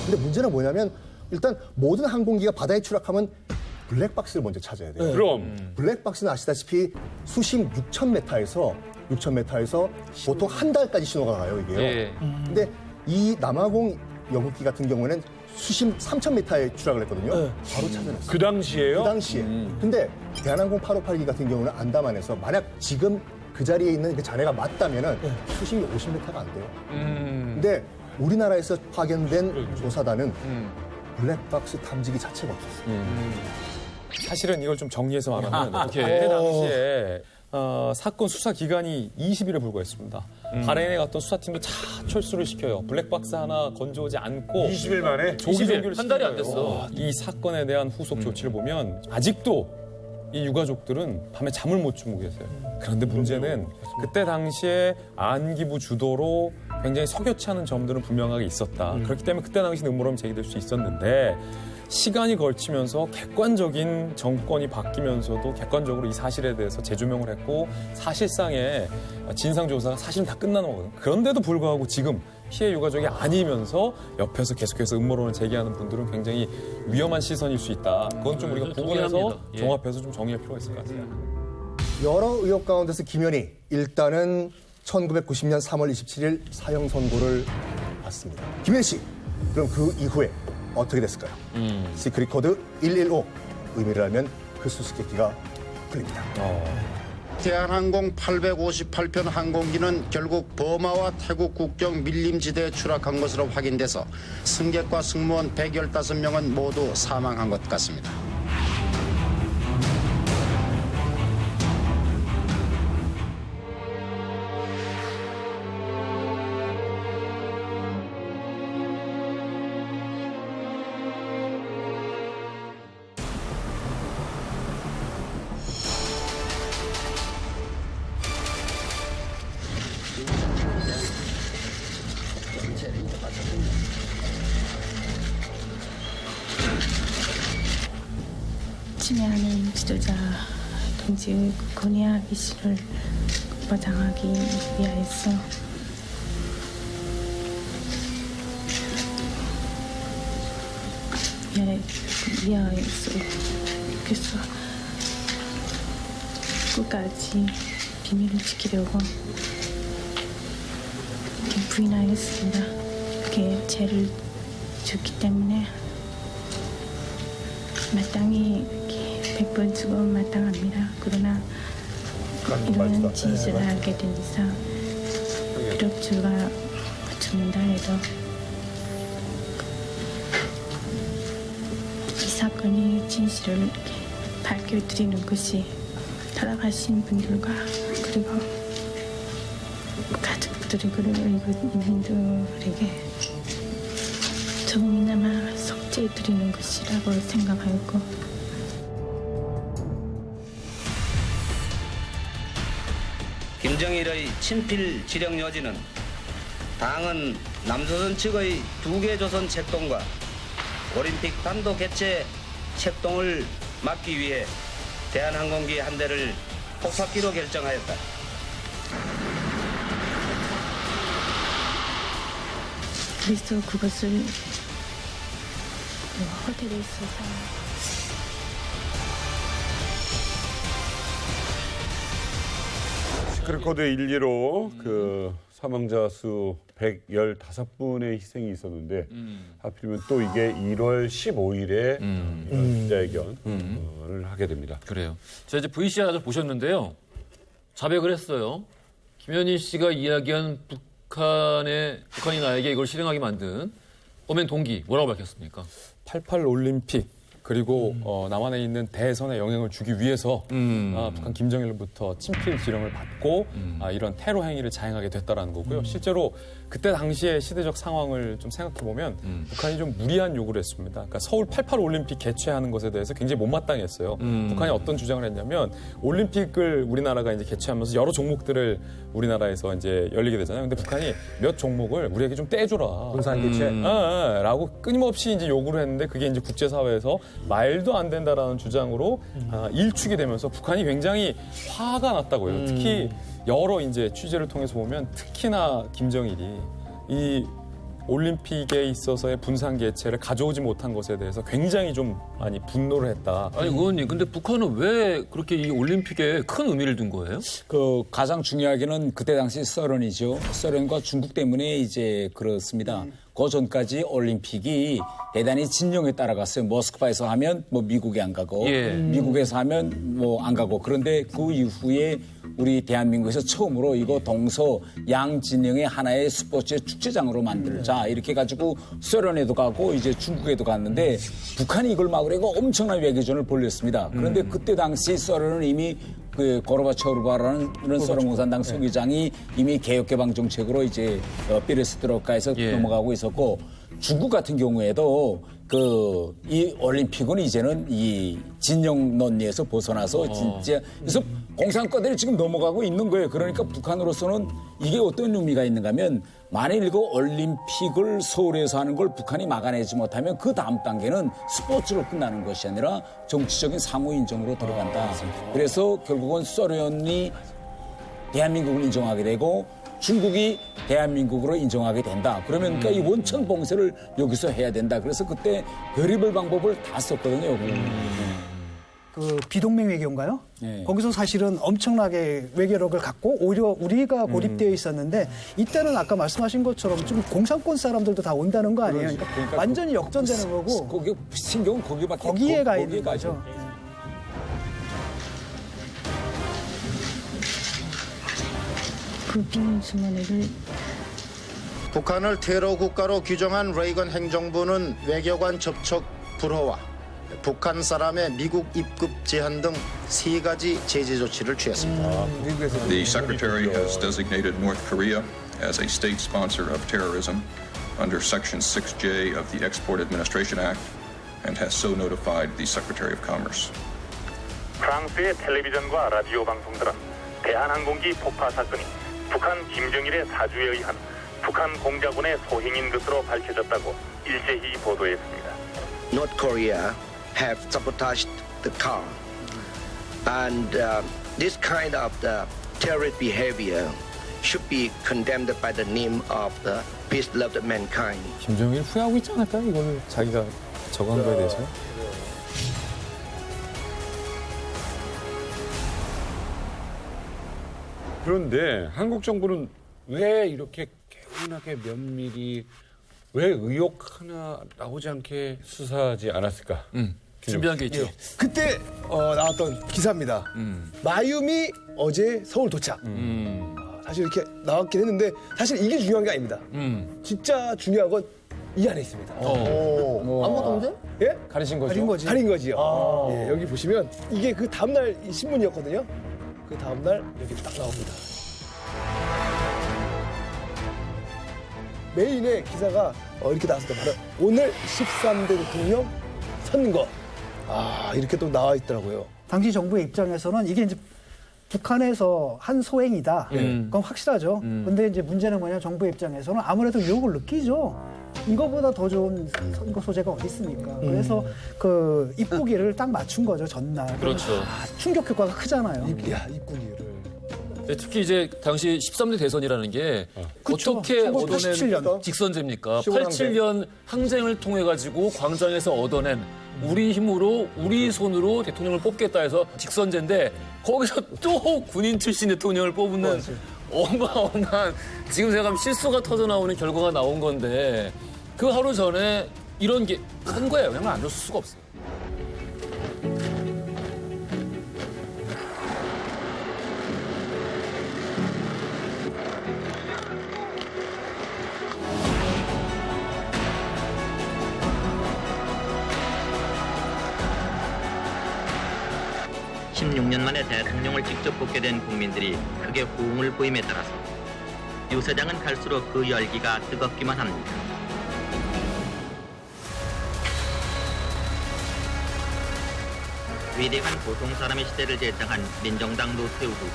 근데 문제는 뭐냐면 일단 모든 항공기가 바다에 추락하면 블랙박스를 먼저 찾아야 돼요. 그럼 블랙박스는 아시다시피 수심 6,000m에서 보통 한 달까지 신호가 가요, 이게요. 예. 근데 이 남아공 영국기 같은 경우에는 수심 3,000m에 추락을 했거든요. 바로 찾아냈어요. 그 당시에요? 그 당시에. 근데 대한항공 858기 같은 경우는 안다만에서 만약 지금 그 자리에 있는 그 잔해가 맞다면은 수심이 50m가 안 돼요. 근데 우리나라에서 파견된 조사단은 블랙박스 탐지기 자체가 없었어요. 사실은 이걸 좀 정리해서 말하면 오케이. 그때 당시에 사건 수사 기간이 20일에 불과했습니다. 바레인에 갔던 수사팀도 차 철수를 시켜요. 블랙박스 하나 건져오지 않고 20일 만에? 조기 종결을 한 달이 안 시켜요. 됐어. 이 사건에 대한 후속 조치를 보면 아직도 이 유가족들은 밤에 잠을 못 주무 계세요. 그런데 문제는 그때 당시에 안기부 주도로 굉장히 석여치 않은 점들은 분명하게 있었다. 그렇기 때문에 그때 당시는 음모론이 제기될 수 있었는데 시간이 걸치면서 객관적인 정권이 바뀌면서도 객관적으로 이 사실에 대해서 재조명을 했고 사실상의 진상조사가 사실은 다 끝나는 거거든요. 그런데도 불구하고 지금 피해 유가족이 아니면서 옆에서 계속해서 음모론을 제기하는 분들은 굉장히 위험한 시선일 수 있다. 그건 좀 우리가 구분해서 예. 종합해서 좀 정리할 필요가 있을 것 같아요. 여러 의혹 가운데서 김현희 일단은 1990년 3월 27일 사형 선고를 받습니다. 김현희 씨, 그럼 그 이후에 어떻게 됐을까요? 시크릿 코드 115 의미를 알면 그 수수께끼가 풀립니다. 대한항공 858편 항공기는 결국 버마와 태국 국경 밀림지대에 추락한 것으로 확인돼서 승객과 승무원 115명은 모두 사망한 것 같습니다. 친애하는 지도자 동지 권위와 위치를 보장하기 위하여서 그래서 끝까지 비밀을 지키려고 부인하였습니다. 그게 죄를 졌기 때문에 마땅히 100번 죽으면 마땅합니다. 그러나 이런 진실을 알게 된 이상 비록 죄가 죽는다 해도 이 사건의 진실을 이렇게 밝혀드리는 것이 타락하신 분들과 그리고 가족들이 그리고 이민들에게 조금이나마 속죄해 드리는 것이라고 생각하고 김정일의 친필 지령 여지는 당은 남조선 측의 2개 조선 책동과 올림픽 단독 개최 책동을 막기 위해 대한항공기 한 대를 폭파기로 결정하였다. 그래서 그것을 호텔에서 시크릿코드 1.2로 그 사망자 수 115분의 희생이 있었는데 하필이면 또 이게 1월 15일에 이런 기자회견을 하게 됩니다. 그래요. 자, 이제 VCR을 보셨는데요. 자백을 했어요. 김현희 씨가 이야기한 북한이 나에게 이걸 실행하게 만든 범행 동기 뭐라고 밝혔습니까? 88 올림픽 그리고 남한에 있는 대선에 영향을 주기 위해서 북한 김정일로부터 친필 지령을 받고 이런 테러 행위를 자행하게 됐다라는 거고요. 실제로 그때 당시의 시대적 상황을 좀 생각해 보면 북한이 좀 무리한 요구를 했습니다. 그러니까 서울 88 올림픽 개최하는 것에 대해서 굉장히 못마땅했어요. 북한이 어떤 주장을 했냐면 올림픽을 우리나라가 이제 개최하면서 여러 종목들을 우리나라에서 이제 열리게 되잖아요. 근데 북한이 몇 종목을 우리에게 좀 떼주라. 분산 개최. 라고 끊임없이 이제 요구를 했는데 그게 이제 국제사회에서 말도 안 된다라는 주장으로 일축이 되면서 북한이 굉장히 화가 났다고 해요. 특히 여러 이제 취재를 통해서 보면 특히나 김정일이 이 올림픽에 있어서의 분산 개최를 가져오지 못한 것에 대해서 굉장히 좀 많이 분노를 했다. 아니 의원님, 근데 북한은 왜 그렇게 이 올림픽에 큰 의미를 둔 거예요? 그 가장 중요하게는 그때 당시 소련이죠. 소련과 중국 때문에 이제 그렇습니다. 그 전까지 올림픽이 대단히 진영에 따라갔어요. 모스크바에서 하면 뭐 미국에 안 가고, 미국에서 하면 뭐 안 가고. 그런데 그 이후에 우리 대한민국에서 처음으로 이거 동서 양 진영의 하나의 스포츠 축제장으로 만들자 이렇게 해가지고 소련에도 가고 이제 중국에도 갔는데 북한이 이걸 막으려고 엄청난 외교전을 벌였습니다. 그런데 그때 당시 소련은 이미 그 고르바초프라는 소련 공산당 서기장이 이미 개혁개방 정책으로 이제 피레스트로카에서 넘어가고 있었고 중국 같은 경우에도 이 올림픽은 이제는 이 진영 논리에서 벗어나서 진짜 그래서 공산과들이 지금 넘어가고 있는 거예요. 그러니까 북한으로서는 이게 어떤 의미가 있는가 하면 만일 그 올림픽을 서울에서 하는 걸 북한이 막아내지 못하면 그 다음 단계는 스포츠로 끝나는 것이 아니라 정치적인 상호 인정으로 들어간다. 그래서 결국은 소련이 대한민국을 인정하게 되고 중국이 대한민국으로 인정하게 된다. 그러면 그러니까 이 원천 봉쇄를 여기서 해야 된다. 그래서 그때 별의별 방법을 다 썼거든요. 그 비동맹 외교인가요? 네. 거기서 사실은 엄청나게 외교력을 갖고 오히려 우리가 고립되어 있었는데 이때는 아까 말씀하신 것처럼 좀 공산권 사람들도 다 온다는 거 아니에요? 그러니까 완전히 역전되는 거고. 거기 신경은 거기밖에 거기에 가 있는 거죠. 그 비밀주머니를 북한을 테러 국가로 규정한 레이건 행정부는 외교관 접촉 불허와 북한 사람의 미국 입국 제한 등 3가지 제재 조치를 취했습니다. The Secretary has designated North Korea as a state sponsor of terrorism under Section 6J of the Export Administration Act and has so notified the Secretary of Commerce. 프랑스의 텔레비전과 라디오 방송들은 대한항공기 폭파 사건이 북한 김정일의 사주에 의한 북한 공작원의 소행인 것으로 밝혀졌다고 일제히 보도했습니다. North Korea have sabotaged the car, and this kind of the terrorist behavior should be condemned by the name of the peace loved mankind. 김정일 후회하고 있지 않을까요? 이걸 자기가 저거 한 거에 대해서. 그런데 한국 정부는 왜 이렇게 개운하게 면밀히 왜 의혹 하나 나오지 않게 수사하지 않았을까? 준비한 게 있죠. 예. 그때 나왔던 기사입니다. 마유미 어제 서울 도착. 사실 이렇게 나왔긴 했는데 사실 이게 중요한 게 아닙니다. 진짜 중요한 건 이 안에 있습니다. 아무것도 없는데? 예? 가리신 거죠? 가린 거지. 가린 거지요. 예, 여기 보시면 이게 그 다음날 신문이었거든요. 그 다음날 여기 딱 나옵니다. 메인에 기사가 이렇게 나왔습니다. 바로 오늘 13대 대통령 선거. 이렇게 또 나와 있더라고요. 당시 정부의 입장에서는 이게 이제 북한에서 한 소행이다. 그건 확실하죠. 근데 이제 문제는 뭐냐, 정부의 입장에서는 아무래도 유혹을 느끼죠. 이거보다 더 좋은 선거 소재가 어디 있습니까? 그래서 그 입국일을 딱 맞춘 거죠, 전날. 그렇죠. 충격 효과가 크잖아요. 입국일을. 네, 특히 이제 당시 13대 대선이라는 게 그쵸. 어떻게 선거 얻어낸 87년. 직선제입니까? 15 87년 항쟁을 통해 가지고 광장에서 얻어낸 우리 힘으로 우리 손으로 대통령을 뽑겠다 해서 직선제인데 거기서 또 군인 출신 대통령을 뽑는 어마어마한 지금 생각하면 실수가 터져 나오는 결과가 나온 건데 그 하루 전에 이런 게 선거에 영향을 안 줬을 수가 없어요. 16년 만에 대통령을 직접 뽑게 된 국민들이 크게 호응을 보임에 따라서 유세장은 갈수록 그 열기가 뜨겁기만 합니다. 위대한 보통사람의 시대를 제창한 민정당 노태우 후보.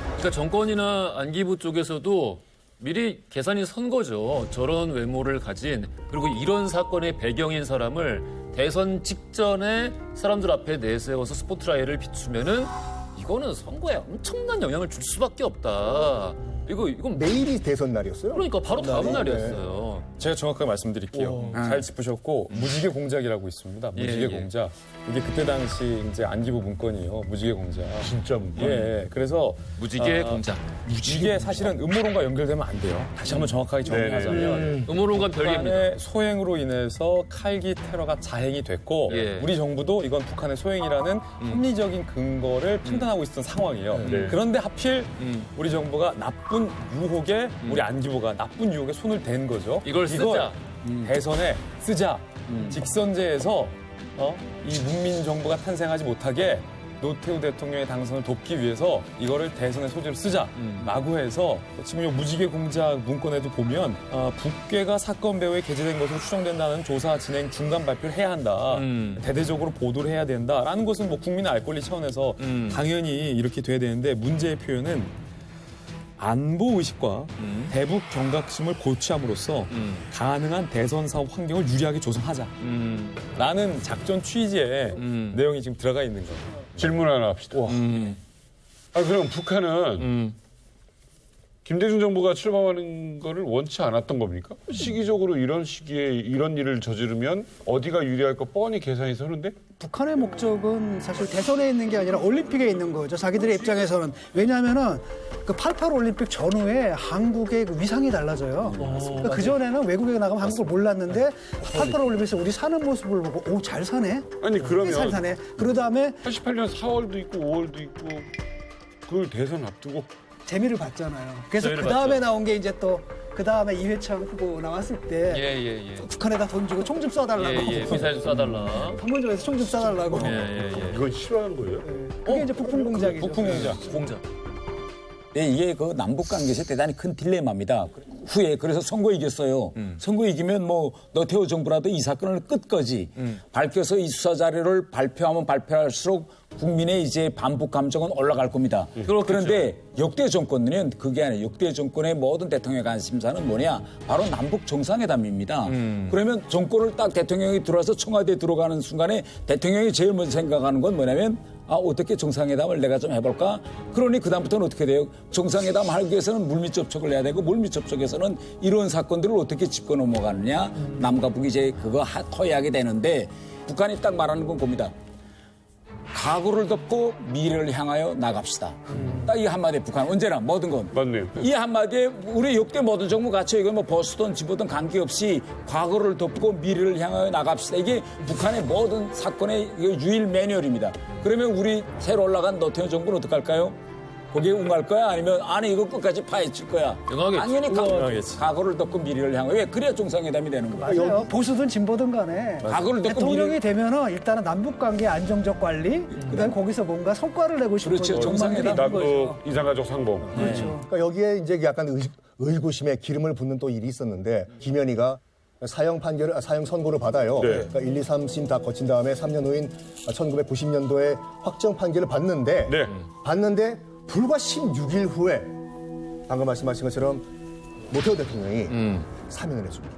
그러니까 정권이나 안기부 쪽에서도 미리 계산이 선 거죠. 저런 외모를 가진 그리고 이런 사건의 배경인 사람을 대선 직전에 사람들 앞에 내세워서 스포트라이트를 비추면은 이거는 선거에 엄청난 영향을 줄 수밖에 없다. 이건 내일이 대선 날이었어요? 그러니까 바로 다음 날이었어요. 제가 정확하게 말씀드릴게요. 잘 짚으셨고 무지개 공작이라고 있습니다. 무지개 공작. 이게 그때 당시 이제 안기부 문건이에요. 무지개 공작. 진짜 문건. 예. 그래서 무지개 공작. 이게 사실은 음모론과 연결되면 안 돼요. 다시 한번 정확하게 정리하자면 음모론과 별개입니다. 북한의 소행으로 인해서 칼기 테러가 자행이 됐고 우리 정부도 이건 북한의 소행이라는 합리적인 근거를 판단하고 있었던 상황이에요. 그런데 하필 우리 정부가 나쁜 유혹에 우리 안기부가 나쁜 유혹에 손을 댄 거죠. 이걸 쓰자. 대선에 쓰자. 직선제에서 이 문민 정부가 탄생하지 못하게 노태우 대통령의 당선을 돕기 위해서 이거를 대선의 소재로 쓰자. 라고 해서 지금 이 무지개 공작 문건에도 보면 북괴가 사건 배후에 게재된 것으로 추정된다는 조사 진행 중간 발표를 해야 한다. 대대적으로 보도를 해야 된다라는 것은 뭐 국민의 알 권리 차원에서 당연히 이렇게 돼야 되는데 문제의 표현은 안보 의식과 대북 경각심을 고취함으로써 가능한 대선 사업 환경을 유리하게 조성하자. 라는 작전 취지의 내용이 지금 들어가 있는 거예요. 질문 하나 합시다. 그럼 북한은 김대중 정부가 출범하는 거를 원치 않았던 겁니까? 시기적으로 이런 시기에 이런 일을 저지르면 어디가 유리할 거 뻔히 계산이 서는데? 북한의 목적은 사실 대선에 있는 게 아니라 올림픽에 있는 거죠. 자기들의 입장에서는. 왜냐하면은 그 88 올림픽 전후에 한국의 그 위상이 달라져요. 그러니까 그전에는 외국에 나가면 한국을 몰랐는데 88 올림픽에서 우리 사는 모습을 보고 잘 사네? 아니 그러면 잘 사네. 그 다음에 88년 4월도 있고 5월도 있고 그걸 대선 앞두고 재미를 봤잖아요. 그래서 그 다음에 나온 게 이제 또 그 다음에 이회창 후보 나왔을 때 북한에다 돈 주고 총 좀 쏴달라고. 미사일 좀 쏴달라. 판문점에서 총 좀 쏴달라고. 이건 싫어하는 거예요? 그게 이제 북풍 공작이죠. 북풍 공작. 네, 이게 그 남북 관계에서 대단히 큰 딜레마입니다. 후에 그래서 선거 이겼어요. 선거 이기면 뭐 노태우 정부라도 이 사건을 끝까지 밝혀서 이 수사 자료를 발표하면 발표할수록 국민의 이제 반북 감정은 올라갈 겁니다. 그런데 역대 정권은 그게 아니에요. 역대 정권의 모든 대통령의 관심사는 뭐냐? 바로 남북 정상회담입니다. 그러면 정권을 딱 대통령이 들어와서 청와대에 들어가는 순간에 대통령이 제일 먼저 생각하는 건 뭐냐면 어떻게 정상회담을 내가 좀 해볼까? 그러니 그다음부터는 어떻게 돼요? 정상회담 하기 위해서는 물밑 접촉을 해야 되고 물밑 접촉에서는 이런 사건들을 어떻게 짚고 넘어가느냐? 남과 북이 이제 그거 토의하게 되는데 북한이 딱 말하는 건 겁니다. 각오를 덮고 미래를 향하여 나갑시다. 딱 이 한마디에 북한 언제나 모든 건. 맞네요. 이 한마디에 우리 역대 모든 정부 같이 이거 뭐 보수든 지보든 관계없이 과거를 덮고 미래를 향하여 나갑시다. 이게 북한의 모든 사건의 유일 매뉴얼입니다. 그러면 우리 새로 올라간 노태우 정부는 어떡할까요? 거기에 응할 거야? 아니면 아니 이거 끝까지 파헤칠 거야? 당연히 과거를 덮고 미래를 향해. 왜? 그래야 정상회담이 되는 거예요. 맞아요. 보수든 진보든 간에 대통령이 되면은 일단은 남북관계 안정적 관리, 그다음에 거기서 뭔가 성과를 내고 싶은 그렇죠. 정상회담 남북 이산가족 상봉. 그렇죠. 그러니까 여기에 이제 약간 의구심에 기름을 붓는 또 일이 있었는데 김현희가 사형 선고를 받아요. 네. 그러니까 1, 2, 3심 다 거친 다음에 3년 후인 1990년도에 확정 판결을 받는데 불과 16일 후에 방금 말씀하신 것처럼 노태우 대통령이 사면을 해줍니다.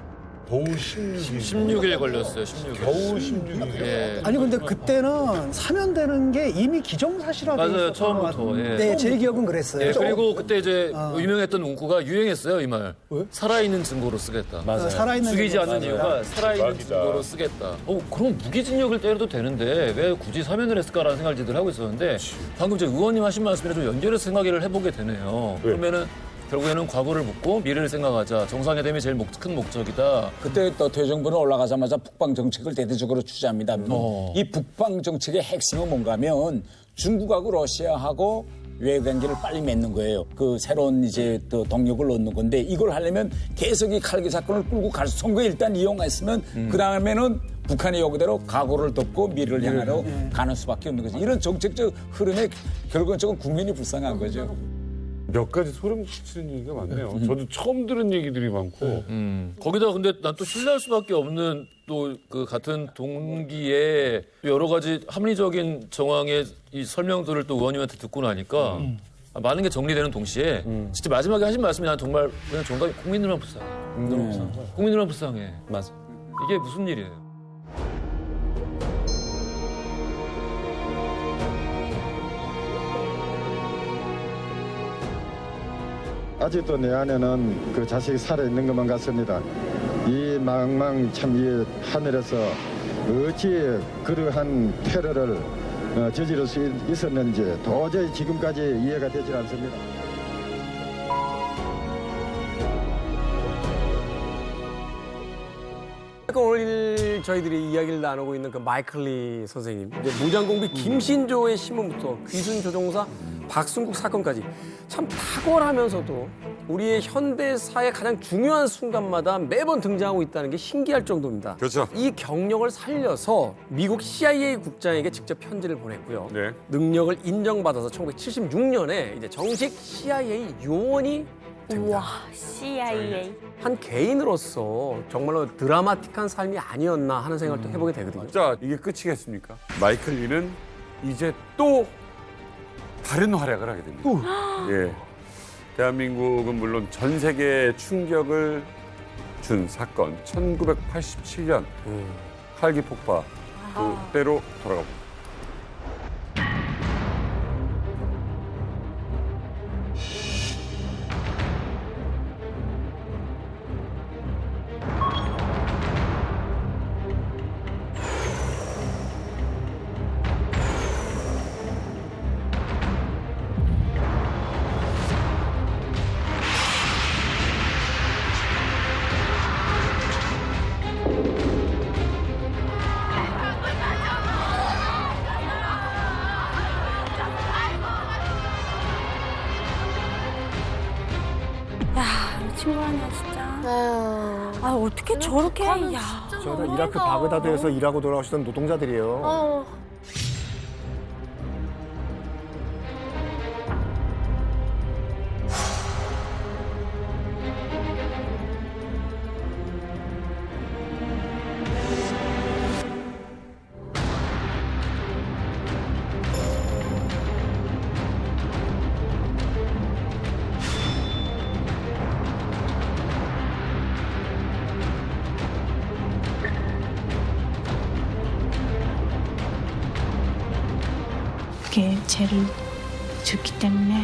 겨우 16일. 16일 걸렸어요. 16일. 겨우 16일. 예. 아니 근데 그때는 사면되는 게 이미 기정사실화돼 맞아요. 있었던 처음부터. 것 예. 네, 제 기억은 그랬어요. 예, 그리고 그때 이제 유명했던 문구가 유행했어요, 이 말. 살아있는 증거로 쓰겠다. 맞아요. 살아있는 죽이지 않는 증거. 이유가 살아있는 대박이다. 증거로 쓰겠다. 그럼 무기징역을 때려도 되는데 왜 굳이 사면을 했을까라는 생각을 늘 하고 있었는데 방금 이제 의원님 하신 말씀이랑 좀 연결해서 생각을 해보게 되네요. 그러면은 결국에는 과거를 묻고 미래를 생각하자. 정상회담이 제일 큰 목적이다. 그때 또 대정부는 올라가자마자 북방 정책을 대대적으로 취재합니다. 이 북방 정책의 핵심은 뭔가 하면 중국하고 러시아하고 외관계를 빨리 맺는 거예요. 그 새로운 이제 또 동력을 얻는 건데 이걸 하려면 계속 이 칼기 사건을 끌고 갈 선거에 일단 이용했으면 그 다음에는 북한이 요구대로 각오를 덮고 미래를 향하러 가는 수밖에 없는 거죠. 이런 정책적 흐름에 결국은 조금 국민이 불쌍한 거죠. 몇 가지 소름 끼치는 얘기가 많네요. 저도 처음 들은 얘기들이 많고. 거기다 근데 난 또 신뢰할 수밖에 없는 또 그 같은 동기에 여러 가지 합리적인 정황의 이 설명들을 또 의원님한테 듣고 나니까 많은 게 정리되는 동시에 진짜 마지막에 하신 말씀이 난 정말 그냥 정말 국민들만 불쌍해. 국민들만 불쌍해. 맞아. 이게 무슨 일이에요? 아직도 내 안에는 그 자식이 살아있는 것만 같습니다. 이 망망 참 이 하늘에서 어찌 그러한 테러를 저지를 수 있었는지 도저히 지금까지 이해가 되질 않습니다. 오늘 저희들이 이야기를 나누고 있는 그 마이클 리 선생님, 이제 무장공비 김신조의 신문부터 귀순 조종사 박순국 사건까지 참 탁월하면서도 우리의 현대사의 가장 중요한 순간마다 매번 등장하고 있다는 게 신기할 정도입니다. 그렇죠. 이 경력을 살려서 미국 CIA 국장에게 직접 편지를 보냈고요. 네. 능력을 인정받아서 1976년에 이제 정식 CIA 요원이 됩니다. 우와, CIA. 한 개인으로서 정말로 드라마틱한 삶이 아니었나 하는 생각을 또 해보게 되거든요. 자, 이게 끝이겠습니까? 마이클 리는 이제 또 다른 활약을 하게 됩니다. 예. 대한민국은 물론 전 세계에 충격을 준 사건 1987년 칼기 폭파 그때로 돌아가 봅니다. 야, 미친 거 아니야, 진짜. 아, 어떻게 저렇게. 야. 저는 이라크 바그다드에서 일하고 돌아오시던 노동자들이에요. 그게 죄를 졌기 때문에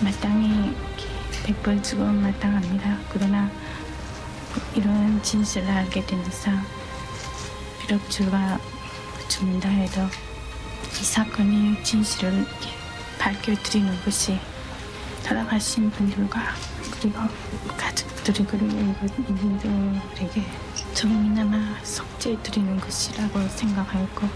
마땅히 100벌 죽음 마땅합니다. 그러나 이런 진실을 알게 된 이상 비록 죄가 죽는다 해도 이 사건의 진실을 밝혀드리는 것이 돌아가신 분들과 그리고 가족들이 그리고 이분들에게 조금이나마 속죄해드리는 것이라고 생각하고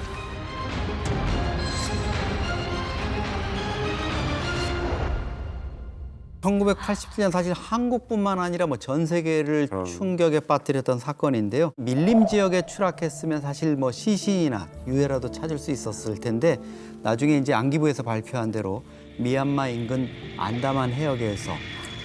1987년 사실 한국뿐만 아니라 뭐 전 세계를 충격에 빠뜨렸던 사건인데요. 밀림 지역에 추락했으면 사실 뭐 시신이나 유해라도 찾을 수 있었을 텐데 나중에 이제 안기부에서 발표한 대로 미얀마 인근 안다만 해역에서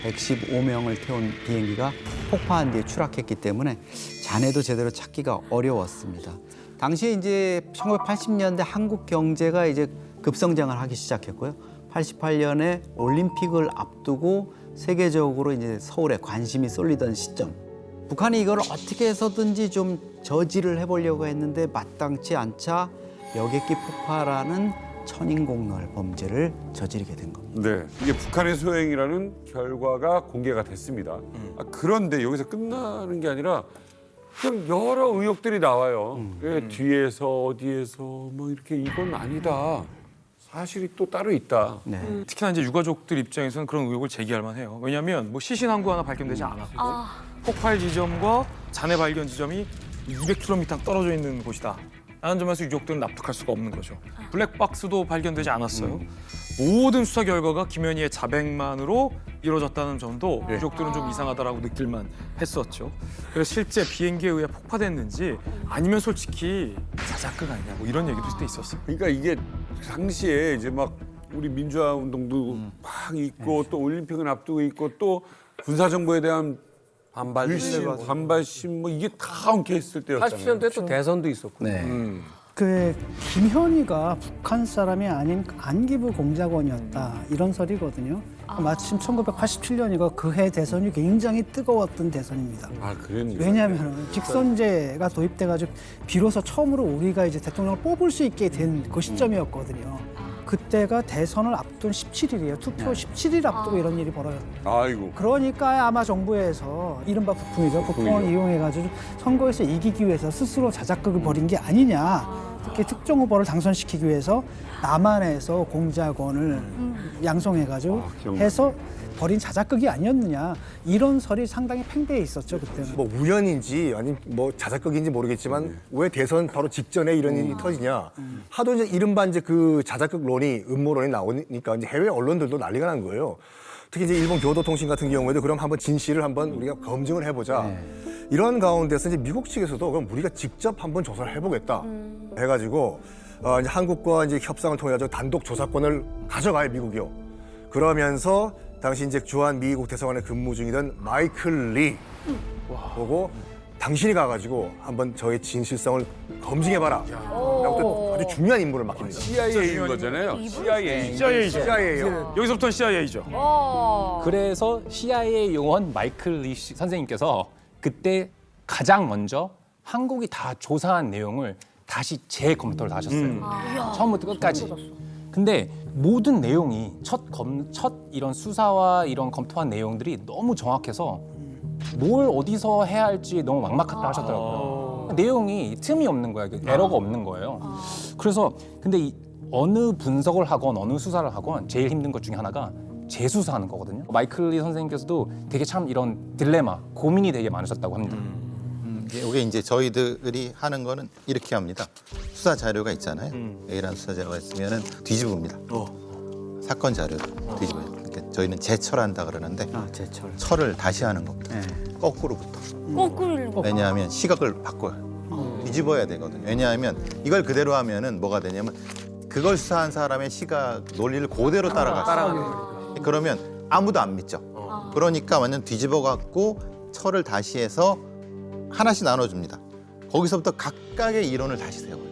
115명을 태운 비행기가 폭파한 뒤에 추락했기 때문에 잔해도 제대로 찾기가 어려웠습니다. 당시에 이제 1980년대 한국 경제가 이제 급성장을 하기 시작했고요. 88년에 올림픽을 앞두고 세계적으로 이제 서울에 관심이 쏠리던 시점. 북한이 이걸 어떻게 해서든지 좀 저지를 해보려고 했는데 마땅치 않자 여객기 폭파라는 천인공노할 범죄를 저지르게 된 겁니다. 네, 이게 북한의 소행이라는 결과가 공개가 됐습니다. 그런데 여기서 끝나는 게 아니라 그냥 여러 의혹들이 나와요. 뒤에서 어디에서 뭐 이렇게 이건 아니다. 사실이 또 따로 있다. 특히나 이제 유가족들 입장에서는 그런 의혹을 제기할 만해요. 왜냐하면 뭐 시신 항구 하나 발견되지 않았고 폭발 지점과 잔해 발견 지점이 200km 떨어져 있는 곳이다. 라는 점에서 유족들은 납득할 수가 없는 거죠. 블랙박스도 발견되지 않았어요. 모든 수사 결과가 김현희의 자백만으로 이루어졌다는 점도 유족들은 좀 이상하다라고 느낄만 했었죠. 그래서 실제 비행기에 의해 폭파됐는지 아니면 솔직히 자작극 아니냐 뭐 이런 얘기도 그때 있었어요. 그러니까 이게 당시에 이제 막 우리 민주화 운동도 막 있고 또 올림픽은 앞두고 있고 또 군사 정부에 대한 반발심 뭐 이게 다 엉켜있을 때였잖아요. 80년대 또 대선도 있었고. 그 김현희가 북한 사람이 아닌 안기부 공작원이었다 이런 설이거든요. 마침 1987년이고 그 해 대선이 굉장히 뜨거웠던 대선입니다. 그랬는데. 왜냐하면 직선제가 도입돼가지고 비로소 처음으로 우리가 이제 대통령을 뽑을 수 있게 된 그 시점이었거든요. 그때가 대선을 앞둔 17일이에요. 투표 17일 앞두고 이런 일이 벌어졌어요. 아이고. 그러니까 아마 정부에서 이른바 북풍이죠. 북풍을 이용해가지고 선거에서 이기기 위해서 스스로 자작극을 벌인 게 아니냐. 특히 특정 후보를 당선시키기 위해서 남한에서 공작원을 양성해가지고 해서 벌인 자작극이 아니었느냐. 이런 설이 상당히 팽배해 있었죠, 그때는. 뭐 우연인지 아니면 뭐 자작극인지 모르겠지만 왜 대선 바로 직전에 이런 일이 터지냐. 하도 이제 이른바 이제 그 자작극론이 음모론이 나오니까 이제 해외 언론들도 난리가 난 거예요. 특히 이제 일본 교도통신 같은 경우에도 그럼 한번 진실을 한번 우리가 검증을 해보자. 이런 가운데서 이제 미국 측에서도 그럼 우리가 직접 한번 조사를 해보겠다 해가지고 이제 한국과 이제 협상을 통해 가지고 단독 조사권을 가져가요, 미국이요. 그러면서 당시 이제 주한 미국 대사관에 근무 중이던 마이클 리 보고 당신이 가가지고 한번 저의 진실성을 검증해봐라. 라고 또 아주 중요한 임무를 맡깁니다. CIA인 거잖아요. CIA죠. 여기서부터는 CIA죠. 그래서 CIA 요원 마이클 리 선생님께서 그때 가장 먼저 한국이 다 조사한 내용을 다시 재검토를 다 하셨어요. 처음부터 끝까지. 근데 모든 내용이 첫 이런 수사와 이런 검토한 내용들이 너무 정확해서 뭘 어디서 해야 할지 너무 막막하다 하셨더라고요. 내용이 틈이 없는 거예요. 에러가 없는 거예요. 그래서 근데 어느 분석을 하건 어느 수사를 하건 제일 힘든 것 중에 하나가 재수사하는 거거든요. 마이클 리 선생님께서도 되게 참 이런 딜레마, 고민이 되게 많으셨다고 합니다. 이게 이제 저희들이 하는 거는 이렇게 합니다. 수사 자료가 있잖아요. A라는 수사 자료가 있으면은 뒤집읍니다. 사건 자료를 뒤집어요. 그러니까 저희는 재철한다 그러는데 철을 다시 하는 겁니다. 거꾸로부터. 거꾸로. 왜냐하면 시각을 바꿔요. 뒤집어야 되거든요. 왜냐하면 이걸 그대로 하면은 뭐가 되냐면 그걸 수사한 사람의 시각 논리를 그대로 따라가요. 그러면 아무도 안 믿죠. 그러니까 완전 뒤집어 갖고 철을 다시 해서 하나씩 나눠줍니다. 거기서부터 각각의 이론을 다시 세워요.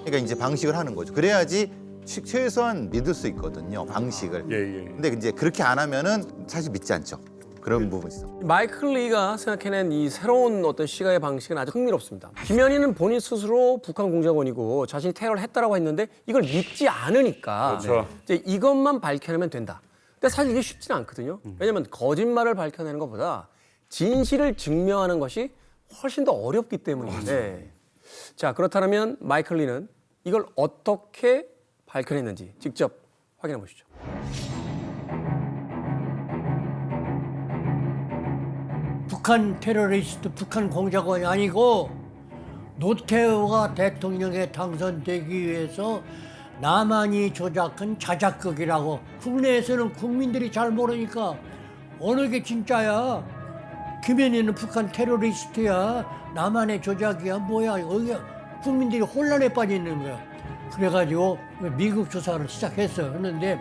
그러니까 이제 방식을 하는 거죠. 그래야지 최소한 믿을 수 있거든요. 방식을. 근데 이제 그렇게 안 하면은 사실 믿지 않죠. 그런 부분이 있어. 마이클 리가 생각해낸 이 새로운 어떤 시각의 방식은 아주 흥미롭습니다. 김현희는 본인 스스로 북한 공작원이고 자신이 테러를 했다라고 했는데 이걸 믿지 않으니까 이제 이것만 밝혀내면 된다. 근데 사실 이게 쉽지는 않거든요. 왜냐하면 거짓말을 밝혀내는 것보다 진실을 증명하는 것이 훨씬 더 어렵기 때문인데 자 그렇다면 마이클 리는 이걸 어떻게 밝혀냈는지 직접 확인해 보시죠. 북한 테러리스트, 북한 공작원이 아니고 노태우가 대통령에 당선되기 위해서 남한이 조작한 자작극이라고. 국내에서는 국민들이 잘 모르니까 어느 게 진짜야. 김현희는 북한 테러리스트야. 남한의 조작이야. 뭐야. 여기가 국민들이 혼란에 빠져 있는 거야. 그래가지고 미국 조사를 시작했어. 그런데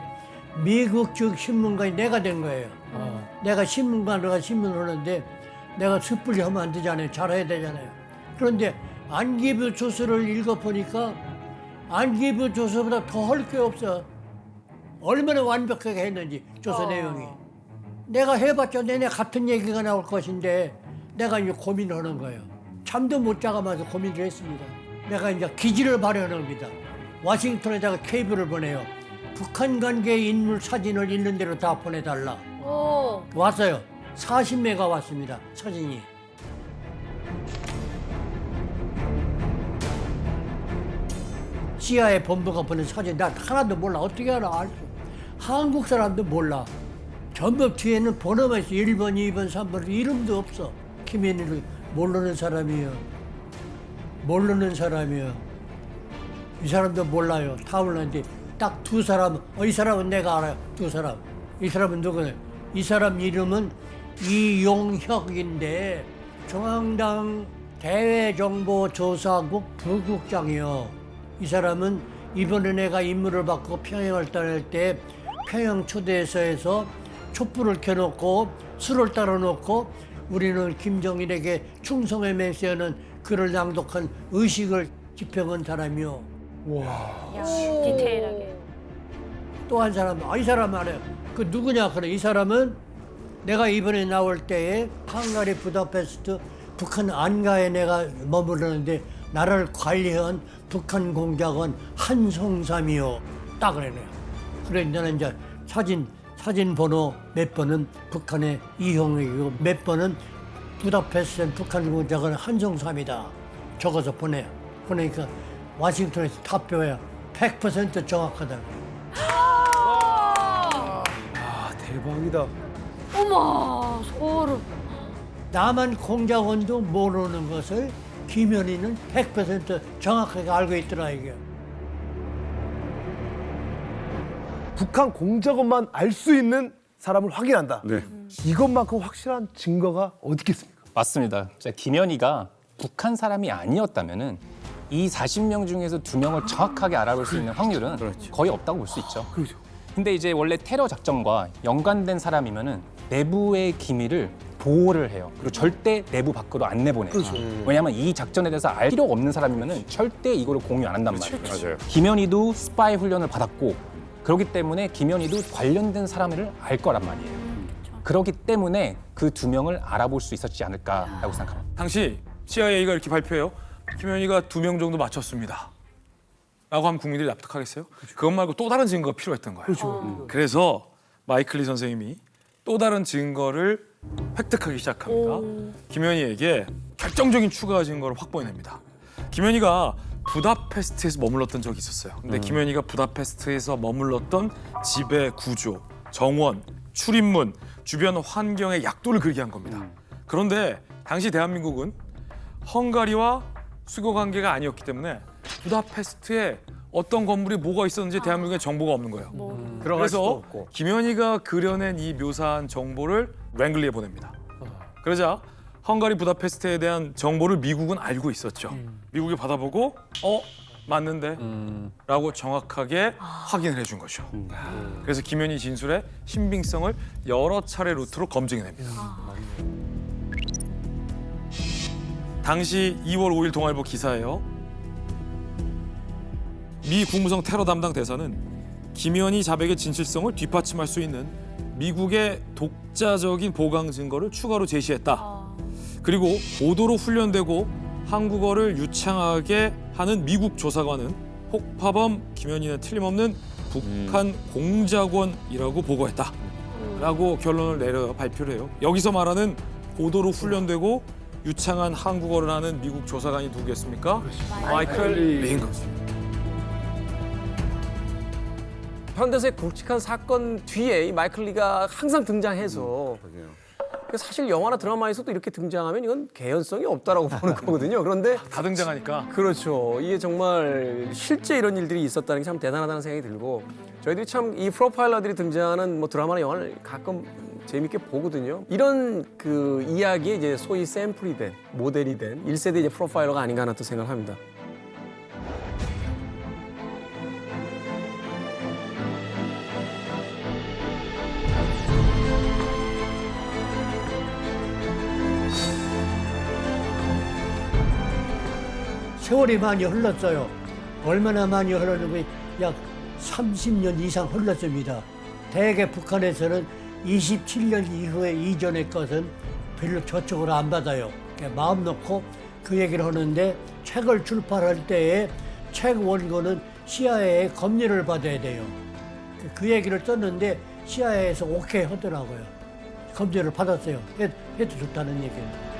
미국 측 신문관이 내가 된 거예요. 내가 신문관으로 신문을 하는데 내가 섣불리 하면 안 되잖아요. 잘해야 되잖아요. 그런데 안기부 조서를 읽어보니까 안기부 조서보다 더 할 게 없어. 얼마나 완벽하게 했는지 조서 내용이. 내가 해봤자 내내 같은 얘기가 나올 것인데 내가 이제 고민하는 거예요. 잠도 못 자가면서 고민을 했습니다. 내가 이제 기지를 발현합니다. 워싱턴에다가 케이블을 보내요. 북한 관계 인물 사진을 있는 대로 다 보내달라. 왔어요. 40매가 왔습니다. 사진이. CIA 본부가 보낸 사진 난 하나도 몰라. 어떻게 알아? 알 수. 한국 사람도 몰라. 전부 뒤에는 번호만 있어. 1번, 2번, 3번 이름도 없어. 김현희를 모르는 사람이요. 모르는 사람이요. 이 사람도 몰라요. 다 몰랐는데 딱 두 사람. 이 사람은 내가 알아요. 두 사람. 이 사람은 누구냐? 이 사람 이름은 이용혁인데 중앙당 대외정보조사국 부국장이요. 이 사람은 이번에 내가 임무를 받고 평양을 떠날 때 평양 초대소에서 촛불을 켜놓고 술을 따라놓고 우리는 김정일에게 충성의 맹세하는 글을 낭독한 의식을 집행한 사람이요. 디테일하게. 또 한 사람, 이 사람 알아요. 그 누구냐? 그래. 이 사람은 내가 이번에 나올 때에 헝가리 부다페스트 북한 안가에 내가 머무르는데 나를 관리한 북한 공작원 한송삼이요. 딱 그러네요. 그래 나는 이제 사진 번호 몇 번은 북한의 이형이고 몇 번은 부다페스트 북한 공작원 한송삼이다. 적어서 보내요. 보내니까 워싱턴에서 답변해요. 100% 정확하다. 대박이다. 어머, 소름. 남한 공작원도 모르는 것을 김현희는 100% 정확하게 알고 있더라 이게. 북한 공작원만 알 수 있는 사람을 확인한다. 네. 이것만큼 확실한 증거가 어디 있겠습니까? 맞습니다. 김현희가 북한 사람이 아니었다면은 이 40명 중에서 2명을 정확하게 알아볼 수 있는 확률은 거의 없다고 볼 수 있죠. 그렇죠. 근데 이제 원래 테러 작전과 연관된 사람이면은 내부의 기밀을 보호를 해요. 그리고 절대 내부 밖으로 안 내보내요. 그렇죠. 왜냐하면 이 작전에 대해서 알 필요가 없는 사람이면은 절대 이거를 공유 안 한단 말이에요. 맞아요. 김현희도 스파이 훈련을 받았고 그렇기 때문에 김현희도 관련된 사람을 알 거란 말이에요. 그렇기 때문에 그 2명을 알아볼 수 있었지 않을까라고 생각합니다. 당시 CIA가 이렇게 발표해요. 김현희가 2명 정도 맞췄습니다. 라고 하면 국민들이 납득하겠어요? 그것 말고 또 다른 증거가 필요했던 거예요. 그렇죠. 그래서 마이클 리 선생님이 또 다른 증거를 획득하기 시작합니다. 김현희에게 결정적인 추가 증거를 확보해냅니다. 김현희가 부다페스트에서 머물렀던 적이 있었어요. 근데 김현희가 부다페스트에서 머물렀던 집의 구조, 정원, 출입문, 주변 환경의 약도를 그리게 한 겁니다. 그런데 당시 대한민국은 헝가리와 수교 관계가 아니었기 때문에 부다페스트에 어떤 건물이 뭐가 있었는지 대한민국에 정보가 없는 거예요. 들어갈 수도 그래서 없고. 김현희가 그려낸 이 묘사한 정보를 랭글리에 보냅니다. 그러자 헝가리 부다페스트에 대한 정보를 미국은 알고 있었죠. 미국이 받아보고 맞는데? 라고 정확하게 확인을 해준 거죠. 그래서 김현희 진술의 신빙성을 여러 차례 루트로 검증해냅니다. 당시 2월 5일 동아일보 기사예요. 미 국무성 테러 담당 대사는 김현희 자백의 진실성을 뒷받침할 수 있는 미국의 독자적인 보강 증거를 추가로 제시했다. 그리고 보도로 훈련되고 한국어를 유창하게 하는 미국 조사관은 폭파범 김현희는 틀림없는 북한 공작원이라고 보고했다. 라고 결론을 내려 발표를 해요. 여기서 말하는 보도로 훈련되고 유창한 한국어를 하는 미국 조사관이 누구겠습니까? 마이클 리인 거죠. 현대사의 굵직한 사건 뒤에 이 마이클 리가 항상 등장해서 사실 영화나 드라마에서도 이렇게 등장하면 이건 개연성이 없다라고 보는 거거든요. 그런데 다 등장하니까. 그렇죠. 이게 정말 실제 이런 일들이 있었다는 게 참 대단하다는 생각이 들고 저희들이 참 이 프로파일러들이 등장하는 뭐 드라마나 영화를 가끔 재밌게 보거든요. 이런 그 이야기에 이제 소위 샘플이 된 모델이 된 1세대 이제 프로파일러가 아닌가 하는 또 생각을 합니다. 세월이 많이 흘렀어요. 얼마나 많이 흘렀는지 약 30년 이상 흘렀습니다. 대개 북한에서는 27년 이후에 이전의 것은 별로 저쪽으로 안 받아요. 마음 놓고 그 얘기를 하는데 책을 출판할 때에 책 원고는 CIA의 검열을 받아야 돼요. 그 얘기를 썼는데 CIA에서 오케이 하더라고요. 검열을 받았어요. 해도 좋다는 얘기예요.